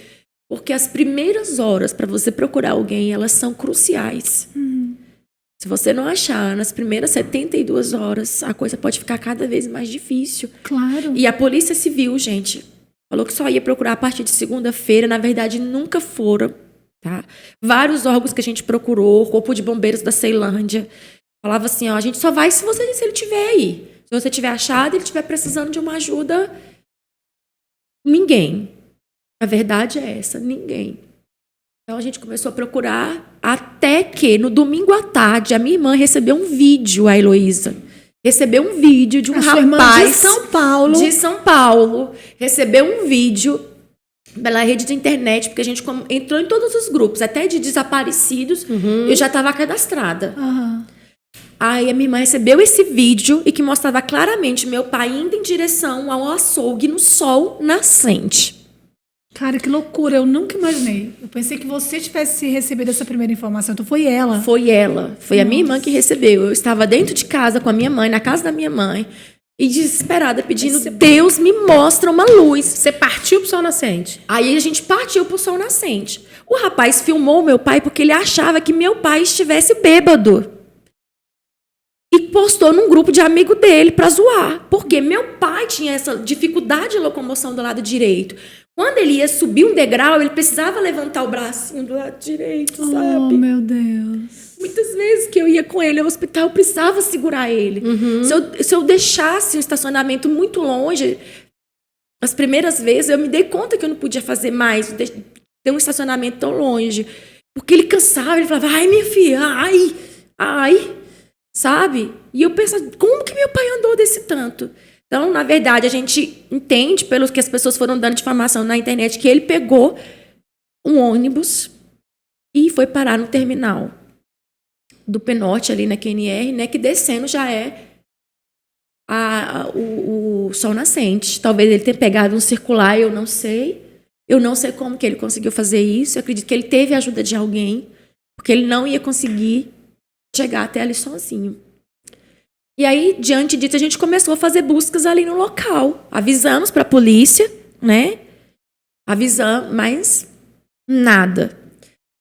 Porque as primeiras horas para você procurar alguém, elas são cruciais. Se você não achar nas primeiras 72 horas, a coisa pode ficar cada vez mais difícil. Claro. E a Polícia Civil, gente, falou que só ia procurar a partir de segunda-feira. Na verdade, nunca foram. Tá? Vários órgãos que a gente procurou, o Corpo de Bombeiros da Ceilândia, falava assim, ó, a gente só vai se ele estiver aí. Se você tiver achado, ele estiver precisando de uma ajuda, ninguém. A verdade é essa, ninguém. Então a gente começou a procurar, até que no domingo à tarde a minha irmã recebeu um vídeo, a Heloísa. Recebeu um vídeo de um rapaz de São Paulo. De São Paulo. Recebeu um vídeo pela rede de internet, porque a gente entrou em todos os grupos, até de desaparecidos, eu já estava cadastrada. Aí a minha irmã recebeu esse vídeo e que mostrava claramente meu pai indo em direção ao açougue no sol nascente. Cara, que loucura, eu nunca imaginei. Eu pensei que você tivesse recebido essa primeira informação, então foi ela. Foi ela, foi a minha irmã que recebeu. Eu estava dentro de casa com a minha mãe, na casa da minha mãe, e desesperada, pedindo, Deus me mostra uma luz. Você partiu pro sol nascente? Aí a gente partiu pro sol nascente. O rapaz filmou meu pai porque ele achava que meu pai estivesse bêbado. E postou num grupo de amigo dele para zoar. Porque meu pai tinha essa dificuldade de locomoção do lado direito. Quando ele ia subir um degrau, ele precisava levantar o bracinho do lado direito, sabe? Oh, meu Deus. Muitas vezes que eu ia com ele ao hospital, eu precisava segurar ele. Se eu deixasse o estacionamento muito longe, as primeiras vezes eu me dei conta que eu não podia fazer mais, ter um estacionamento tão longe. Porque ele cansava, ele falava, ai, minha filha, ai, sabe? E eu pensava, como que meu pai andou desse tanto? Então, na verdade, a gente entende, pelo que as pessoas foram dando de informação na internet, que ele pegou um ônibus e foi parar no terminal do Penorte, ali na QNR, né, que descendo já é o sol nascente. Talvez ele tenha pegado um circular, eu não sei. Eu não sei como que ele conseguiu fazer isso. Eu acredito que ele teve a ajuda de alguém, porque ele não ia conseguir chegar até ali sozinho. E aí, diante disso, a gente começou a fazer buscas ali no local. Avisamos para a polícia, né? Avisamos, mas nada.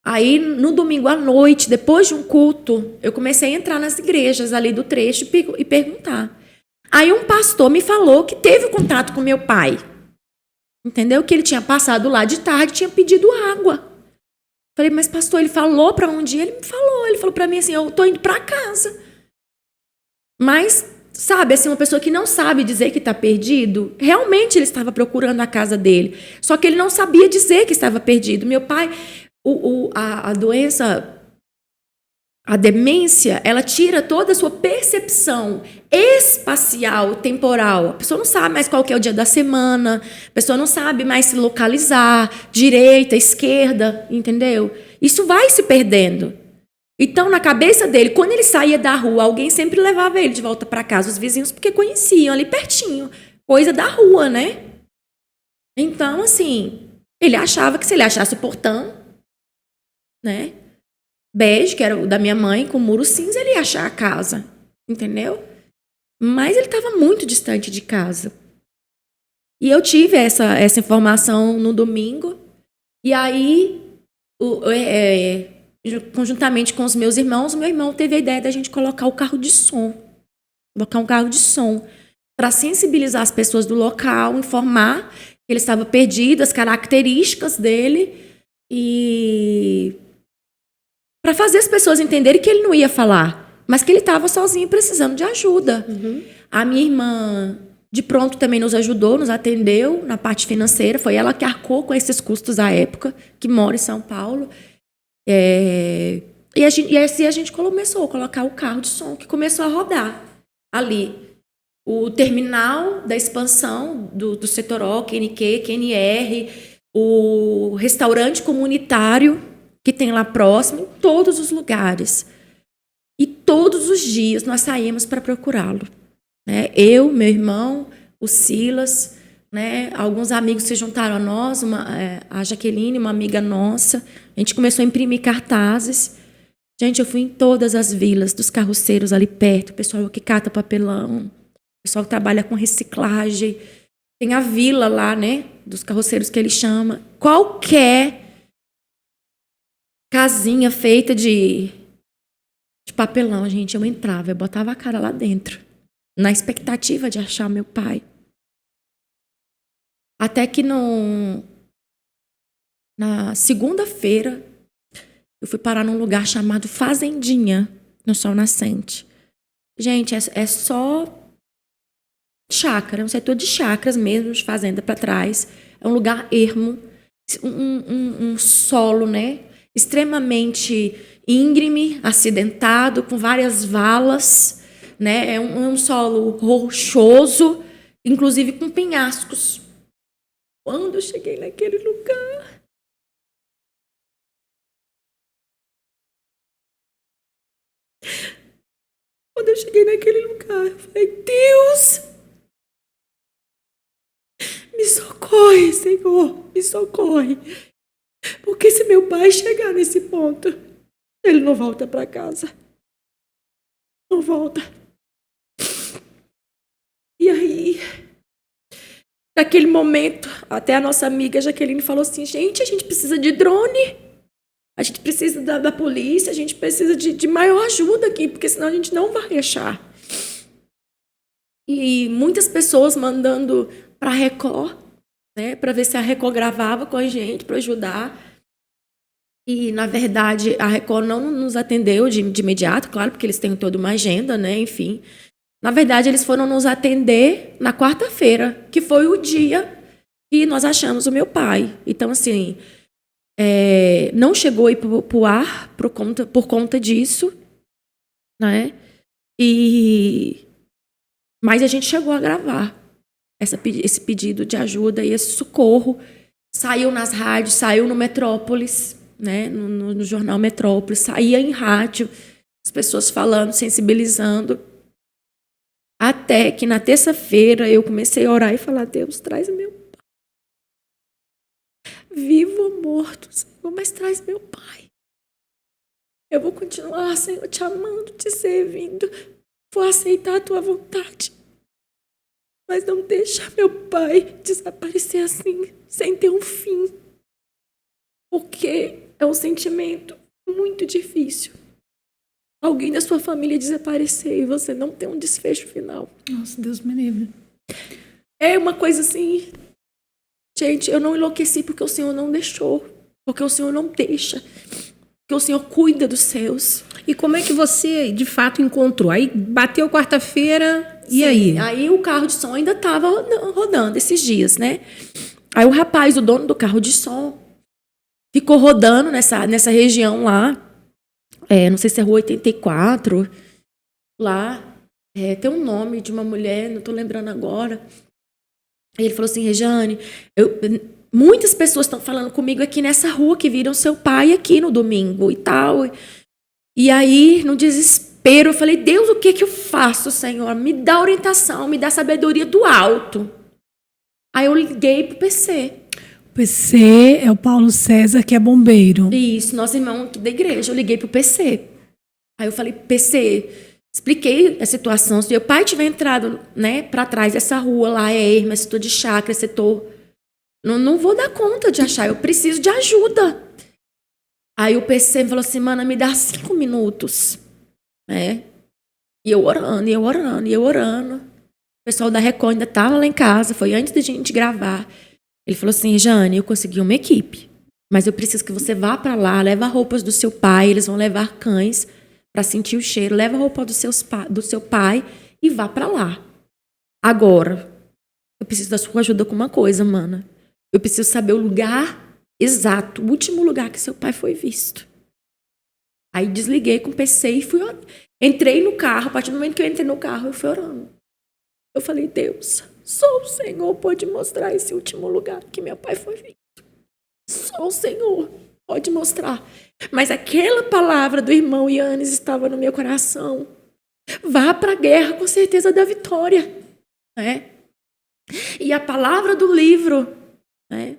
Aí, no domingo à noite, depois de um culto, eu comecei a entrar nas igrejas ali do trecho e perguntar. Aí um pastor me falou que teve contato com meu pai. Entendeu? Que ele tinha passado lá de tarde e tinha pedido água. Falei, mas pastor, ele falou para onde ir? Ele me falou. Ele falou para mim assim, eu tô indo para casa. Mas sabe, assim, uma pessoa que não sabe dizer que está perdido. Realmente ele estava procurando a casa dele. Só que ele não sabia dizer que estava perdido. Meu pai, a doença, a demência, ela tira toda a sua percepção espacial, temporal. A pessoa não sabe mais qual que é o dia da semana, a pessoa não sabe mais se localizar, direita, esquerda, entendeu? Isso vai se perdendo. Então, na cabeça dele, quando ele saía da rua, alguém sempre levava ele de volta para casa, os vizinhos, porque conheciam ali pertinho, coisa da rua, né? Então, assim, ele achava que se ele achasse o portão, né, bege, que era o da minha mãe, com muro cinza, ele ia achar a casa, entendeu? Mas ele estava muito distante de casa. E eu tive essa informação no domingo, e aí, conjuntamente com os meus irmãos, o meu irmão teve a ideia da gente colocar o carro de som. Colocar um carro de som para sensibilizar as pessoas do local, informar que ele estava perdido, as características dele e para fazer as pessoas entenderem que ele não ia falar, mas que ele estava sozinho precisando de ajuda. Uhum. A minha irmã, de pronto, também nos ajudou, nos atendeu na parte financeira. Foi ela que arcou com esses custos à época, que mora em São Paulo. E assim a gente começou a colocar o carro de som, que começou a rodar ali. O terminal da expansão do setor O, QNQ, QNR, o restaurante comunitário que tem lá próximo, em todos os lugares. E todos os dias nós saímos para procurá-lo. Né? Eu, meu irmão, o Silas, né? Alguns amigos se juntaram a nós, a Jaqueline, uma amiga nossa. A gente começou a imprimir cartazes. Gente, eu fui em todas as vilas dos carroceiros ali perto, o pessoal que cata papelão, o pessoal que trabalha com reciclagem. Tem a vila lá, né, dos carroceiros que ele chama. Qualquer casinha feita de papelão, gente, eu entrava, eu botava a cara lá dentro, na expectativa de achar meu pai. Até que na segunda-feira, eu fui parar num lugar chamado Fazendinha, no Sol Nascente. Gente, é só chácara, é um setor de chácaras mesmo, de fazenda para trás. É um lugar ermo, um solo, né, extremamente íngreme, acidentado, com várias valas, né, é um solo rochoso, inclusive com penhascos. Quando eu cheguei naquele lugar, eu falei, Deus, me socorre, Senhor, me socorre. Porque se meu pai chegar nesse ponto, ele não volta para casa. Não volta. E aí, naquele momento, até a nossa amiga Jaqueline falou assim, gente, a gente precisa de drone. A gente precisa da polícia, a gente precisa de maior ajuda aqui, porque senão a gente não vai achar. E muitas pessoas mandando para a Record, né, para ver se a Record gravava com a gente, para ajudar. E, na verdade, a Record não nos atendeu de imediato, claro, porque eles têm toda uma agenda, né, enfim. Na verdade, eles foram nos atender na quarta-feira, que foi o dia que nós achamos o meu pai. Então, assim, não chegou a ir para o ar por conta disso, né? Mas a gente chegou a gravar esse pedido de ajuda e esse socorro. Saiu nas rádios, saiu no Metrópolis, né? No jornal Metrópolis, saía em rádio, as pessoas falando, sensibilizando. Até que na terça-feira eu comecei a orar e falar, Deus, traz meu pai. Vivo ou morto, Senhor, mas traz meu pai. Eu vou continuar, Senhor, te amando, te servindo. Vou aceitar a tua vontade. Mas não deixa meu pai desaparecer assim, sem ter um fim. Porque é um sentimento muito difícil. Alguém da sua família desaparecer e você não ter um desfecho final. Nossa, Deus me livre. É uma coisa assim... Gente, eu não enlouqueci porque o Senhor não deixou. Porque o Senhor não deixa. Porque o Senhor cuida dos seus. E como é que você, de fato, encontrou? Aí bateu quarta-feira E aí? Aí o carro de som ainda estava rodando esses dias, né? Aí o rapaz, o dono do carro de som, ficou rodando nessa região lá. Não sei se é Rua 84. Lá. Tem um nome de uma mulher, não estou lembrando agora. Aí ele falou assim, Rejane, muitas pessoas estão falando comigo aqui nessa rua que viram seu pai aqui no domingo e tal. E aí, no desespero, eu falei, Deus, o que eu faço, Senhor? Me dá orientação, me dá sabedoria do alto. Aí eu liguei pro PC. O PC é o Paulo César, que é bombeiro. Isso, nosso irmão aqui da igreja. Eu liguei pro PC. Aí eu falei, PC, expliquei a situação. Se meu pai tiver entrado, né, para trás dessa rua lá, Hermes, setor de chácara, setor... Não vou dar conta de achar, eu preciso de ajuda. Aí o PC falou assim, mana, me dá 5 minutos. Né? E eu orando. O pessoal da Record ainda estava lá em casa, foi antes da gente gravar. Ele falou assim, Jane, eu consegui uma equipe, mas eu preciso que você vá para lá, leva roupas do seu pai, eles vão levar cães para sentir o cheiro, leva a roupa do seu pai e vá para lá. Agora, eu preciso da sua ajuda com uma coisa, mana. Eu preciso saber o lugar exato, o último lugar que seu pai foi visto. Aí desliguei com o PC e fui orando. Entrei no carro, a partir do momento que eu entrei no carro, eu fui orando. Eu falei, Deus, só o Senhor pode mostrar esse último lugar que meu pai foi visto. Só o Senhor pode mostrar. Mas aquela palavra do irmão Yannis estava no meu coração. Vá para a guerra com certeza da vitória. Né? E a palavra do livro, né?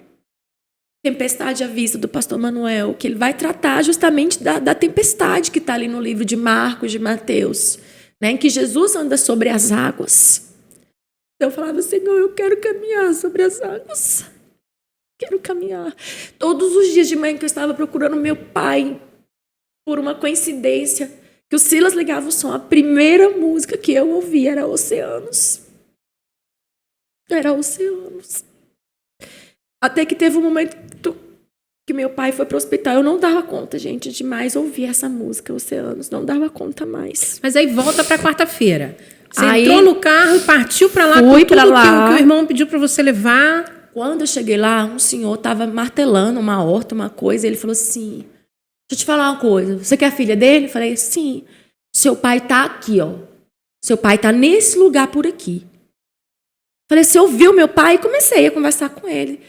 Tempestade à Vista, do pastor Manuel, que ele vai tratar justamente da tempestade que está ali no livro de Marcos, de Mateus, né? Em que Jesus anda sobre as águas. Então eu falava, Senhor, eu quero caminhar sobre as águas. Quero caminhar. Todos os dias de manhã que eu estava procurando meu pai, por uma coincidência, que o Silas ligava o som, a primeira música que eu ouvi era Oceanos. Era Oceanos. Até que teve um momento que meu pai foi para o hospital. Eu não dava conta, gente, de mais ouvir essa música, Oceanos. Não dava conta mais. Mas aí volta para quarta-feira. Você Aí, entrou no carro e partiu para lá fui com tudo pra lá. que o irmão pediu para você levar. Quando eu cheguei lá, um senhor estava martelando uma horta, uma coisa. Ele falou assim, deixa eu te falar uma coisa. Você que é a filha dele? Eu falei, sim. Seu pai está aqui, ó. Seu pai está nesse lugar por aqui. Falei, você ouviu meu pai? E comecei a conversar com ele.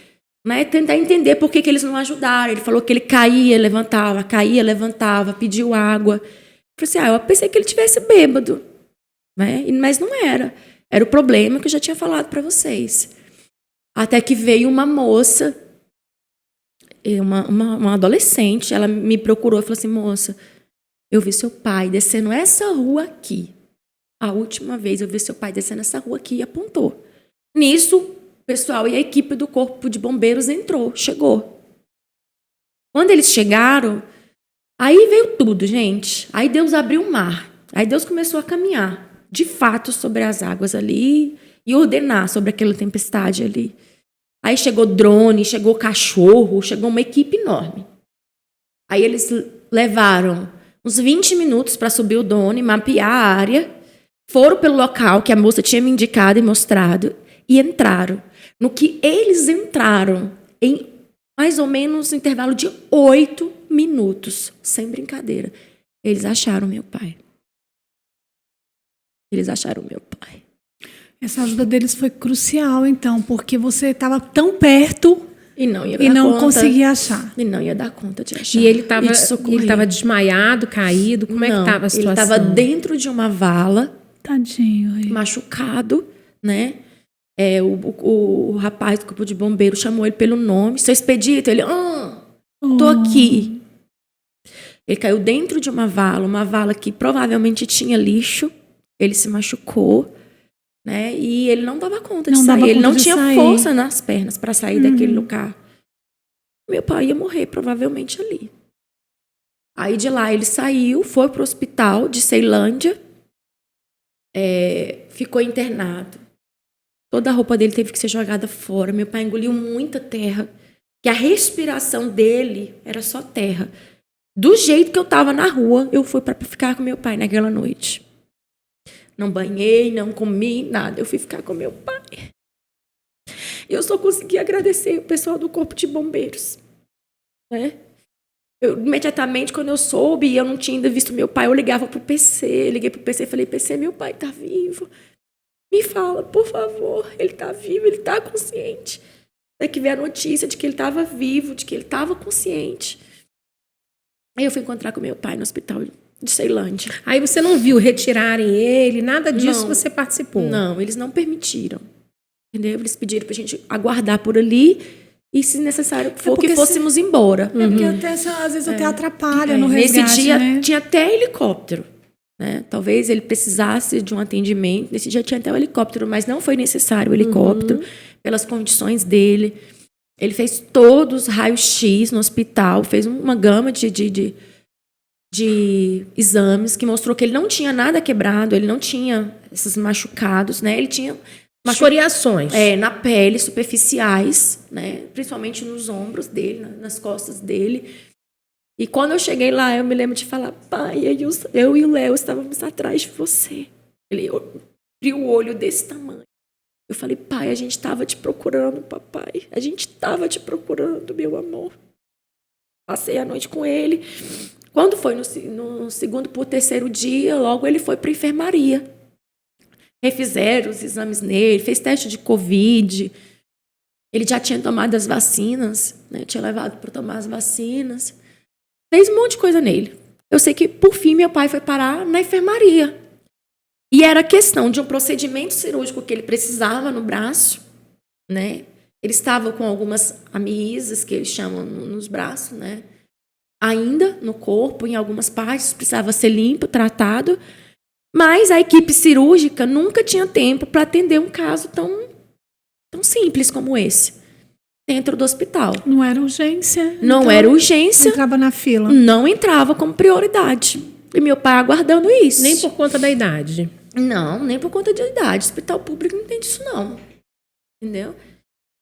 Né, tentar entender por que eles não ajudaram. Ele falou que ele caía, levantava, pediu água. Eu falei assim, eu pensei que ele tivesse bêbado. Né? Mas não era. Era o problema que eu já tinha falado para vocês. Até que veio uma moça, uma adolescente, ela me procurou e falou assim, moça, eu vi seu pai descendo essa rua aqui. A última vez eu vi seu pai descendo essa rua aqui e apontou. Nisso, o pessoal e a equipe do Corpo de Bombeiros chegou. Quando eles chegaram, aí veio tudo, gente. Aí Deus abriu o mar. Aí Deus começou a caminhar, de fato, sobre as águas ali e ordenar sobre aquela tempestade ali. Aí chegou drone, chegou cachorro, chegou uma equipe enorme. Aí eles levaram uns 20 minutos para subir o drone, mapear a área, foram pelo local que a moça tinha me indicado e mostrado e entraram. No que eles entraram, em mais ou menos um intervalo de 8 minutos, sem brincadeira, eles acharam meu pai. Essa ajuda deles foi crucial, então, porque você estava tão perto e não conseguia achar. E não ia dar conta de achar. E ele estava desmaiado, caído? Como é que estava a situação? Ele estava dentro de uma vala. Tadinho. Machucado, né? O rapaz do Corpo de Bombeiro chamou ele pelo nome. Seu Expedito, ele, tô aqui. Ele caiu dentro de uma vala que provavelmente tinha lixo. Ele se machucou, né? E ele não dava conta de sair. Ele não tinha força nas pernas para sair daquele lugar. Meu pai ia morrer provavelmente ali. Aí de lá ele saiu, foi pro hospital de Ceilândia, ficou internado. Toda a roupa dele teve que ser jogada fora. Meu pai engoliu muita terra. Que a respiração dele era só terra. Do jeito que eu estava na rua, eu fui para ficar com meu pai naquela noite. Não banhei, não comi, nada. Eu fui ficar com meu pai. E eu só consegui agradecer o pessoal do Corpo de Bombeiros, né? Imediatamente, quando eu soube e eu não tinha ainda visto meu pai, eu ligava pro PC. Liguei pro PC e falei, PC, meu pai tá vivo. Me fala, por favor. Ele tá vivo, ele tá consciente. Aí que veio a notícia de que ele estava vivo, de que ele estava consciente. Aí eu fui encontrar com meu pai no hospital de Ceilândia. Aí você não viu retirarem ele, nada disso você participou? Não, eles não permitiram. Entendeu? Eles pediram pra gente aguardar por ali e, se necessário for, que fôssemos embora. Porque até, às vezes até atrapalha no resgate, nesse dia, né? tinha até helicóptero. Né? Talvez ele precisasse de um atendimento. Nesse dia tinha até o helicóptero, mas não foi necessário o helicóptero, pelas condições dele. Ele fez todos os raios-x no hospital, fez uma gama de exames que mostrou que ele não tinha nada quebrado, ele não tinha esses machucados, né? Ele tinha escoriações na pele, superficiais, né? Principalmente nos ombros dele, nas costas dele. E quando eu cheguei lá, eu me lembro de falar, pai, eu e o Léo estávamos atrás de você. Ele abriu o olho desse tamanho. Eu falei, pai, a gente estava te procurando, papai. A gente estava te procurando, meu amor. Passei a noite com ele. Quando foi no segundo por terceiro dia, logo ele foi para a enfermaria. Refizeram os exames nele, fez teste de Covid. Ele já tinha tomado as vacinas, né? Tinha levado para tomar as vacinas. Fez um monte de coisa nele. Eu sei que, por fim, meu pai foi parar na enfermaria. E era questão de um procedimento cirúrgico que ele precisava no braço, né? Ele estava com algumas amiísas, que eles chamam nos braços, né? Ainda no corpo, em algumas partes, precisava ser limpo, tratado. Mas a equipe cirúrgica nunca tinha tempo para atender um caso tão simples como esse, dentro do hospital. Não era urgência? Não então, era urgência. Entrava na fila. Não entrava como prioridade. E meu pai aguardando isso. Nem por conta da idade? Não, nem por conta da idade. Hospital público não tem disso, não. Entendeu?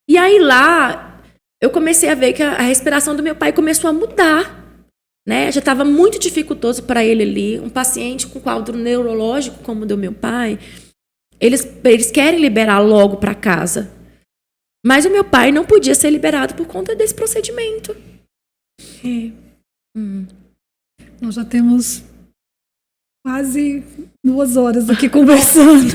E aí lá, eu comecei a ver que a respiração do meu pai começou a mudar. Né? Já estava muito dificultoso para ele ali. Um paciente com quadro neurológico, como o do meu pai, eles querem liberar logo para casa. Mas o meu pai não podia ser liberado por conta desse procedimento. Nós já temos quase 2 horas aqui conversando.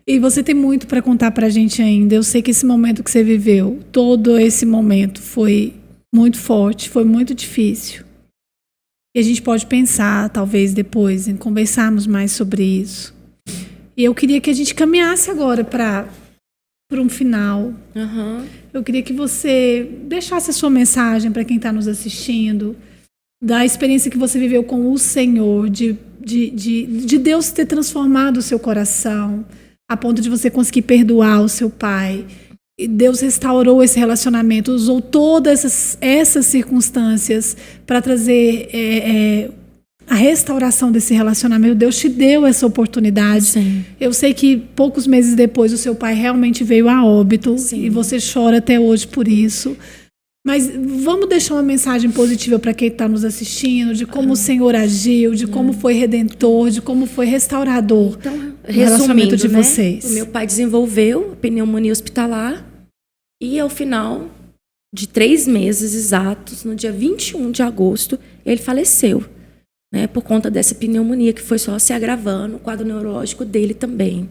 E você tem muito para contar para a gente ainda. Eu sei que esse momento que você viveu, todo esse momento foi muito forte, foi muito difícil. E a gente pode pensar, talvez depois, em conversarmos mais sobre isso. E eu queria que a gente caminhasse agora para um final. Eu queria que você deixasse a sua mensagem para quem está nos assistindo, da experiência que você viveu com o Senhor, de Deus ter transformado o seu coração, a ponto de você conseguir perdoar o seu pai. E Deus restaurou esse relacionamento, usou todas essas circunstâncias para trazer a restauração desse relacionamento. Deus te deu essa oportunidade. Sim. Eu sei que poucos meses depois o seu pai realmente veio a óbito. Sim. E você chora até hoje por isso. Mas vamos deixar uma mensagem positiva para quem está nos assistindo, de como o Senhor agiu, de como foi redentor, de como foi restaurador o relacionamento de vocês. O meu pai desenvolveu pneumonia hospitalar e ao final de 3 meses exatos, no dia 21 de agosto, ele faleceu, né, por conta dessa pneumonia que foi só se agravando, o quadro neurológico dele também.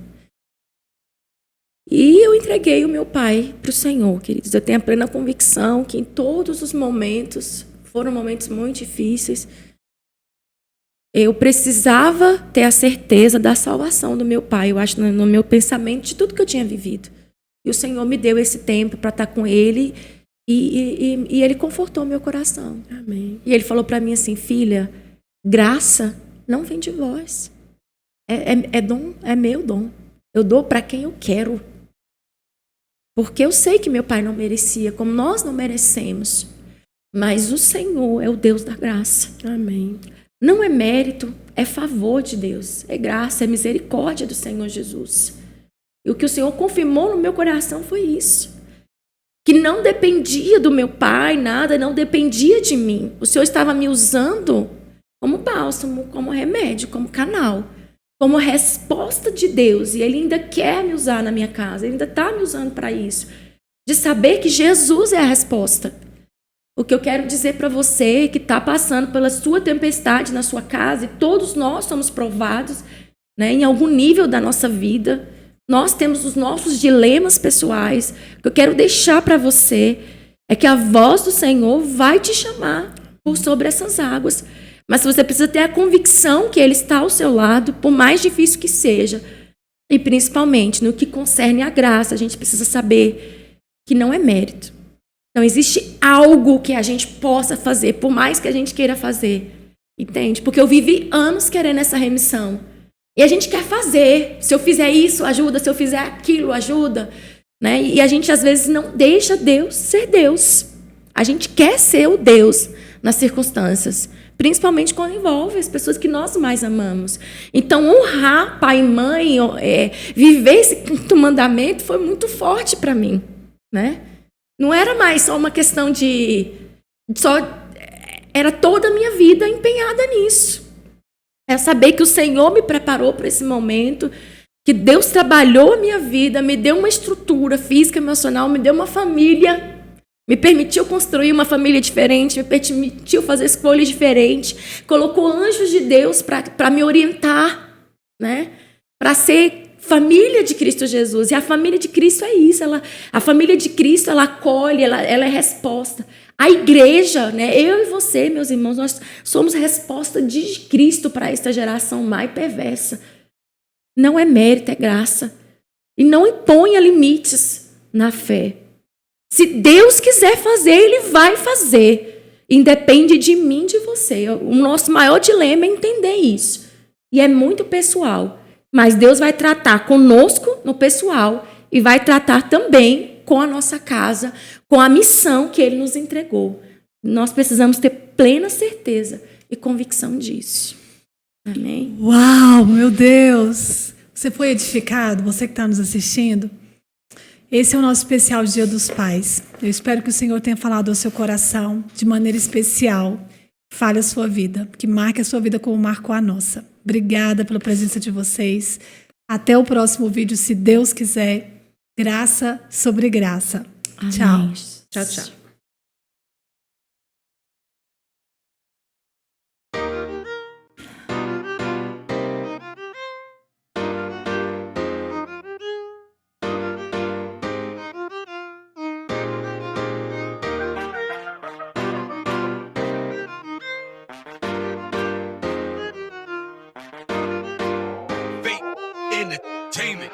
E eu entreguei o meu pai para o Senhor, queridos. Eu tenho a plena convicção que em todos os momentos, foram momentos muito difíceis, eu precisava ter a certeza da salvação do meu pai, eu acho, no meu pensamento, de tudo que eu tinha vivido. E o Senhor me deu esse tempo para estar com ele e ele confortou meu coração. Amém. E ele falou para mim assim, filha, graça não vem de vós. É dom, é meu dom. Eu dou para quem eu quero. Porque eu sei que meu pai não merecia, como nós não merecemos. Mas o Senhor é o Deus da graça. Amém. Não é mérito, é favor de Deus. É graça, é misericórdia do Senhor Jesus. E o que o Senhor confirmou no meu coração foi isso. Que não dependia do meu pai, nada, não dependia de mim. O Senhor estava me usando como bálsamo, como remédio, como canal. como resposta de Deus, e Ele ainda quer me usar na minha casa, Ele ainda está me usando para isso, de saber que Jesus é a resposta. O que eu quero dizer para você que está passando pela sua tempestade na sua casa, e todos nós somos provados, né, em algum nível da nossa vida, nós temos os nossos dilemas pessoais. O que eu quero deixar para você é que a voz do Senhor vai te chamar por sobre essas águas. Mas você precisa ter a convicção que Ele está ao seu lado, por mais difícil que seja. E principalmente no que concerne a graça, a gente precisa saber que não é mérito. Não existe algo que a gente possa fazer, por mais que a gente queira fazer. Entende? Porque eu vivi anos querendo essa remissão. E a gente quer fazer. Se eu fizer isso, ajuda. Se eu fizer aquilo, ajuda. Né? E a gente, às vezes, não deixa Deus ser Deus. A gente quer ser o Deus nas circunstâncias. Principalmente quando envolve as pessoas que nós mais amamos. Então, honrar pai e mãe, viver esse quinto mandamento foi muito forte para mim. Né? Não era mais só uma questão de... Era toda a minha vida empenhada nisso. É saber que o Senhor me preparou para esse momento, que Deus trabalhou a minha vida, me deu uma estrutura física, emocional, me deu uma família, me permitiu construir uma família diferente, me permitiu fazer escolhas diferentes, colocou anjos de Deus para me orientar, né? Para ser família de Cristo Jesus. E a família de Cristo é isso. A família de Cristo, ela acolhe, ela é resposta. A igreja, né? Eu e você, meus irmãos, nós somos resposta de Cristo para esta geração má e perversa. Não é mérito, é graça. E não imponha limites na fé. Se Deus quiser fazer, Ele vai fazer. Independe de mim, de você. O nosso maior dilema é entender isso. E é muito pessoal. Mas Deus vai tratar conosco no pessoal e vai tratar também com a nossa casa, com a missão que Ele nos entregou. Nós precisamos ter plena certeza e convicção disso. Amém? Uau, meu Deus! Você foi edificado? Você que está nos assistindo? Esse é o nosso especial Dia dos Pais. Eu espero que o Senhor tenha falado ao seu coração de maneira especial. Fale a sua vida, que marque a sua vida como marcou a nossa. Obrigada pela presença de vocês. Até o próximo vídeo, se Deus quiser. Graça sobre graça. Amém. Tchau. Tchau, tchau. Entertainment.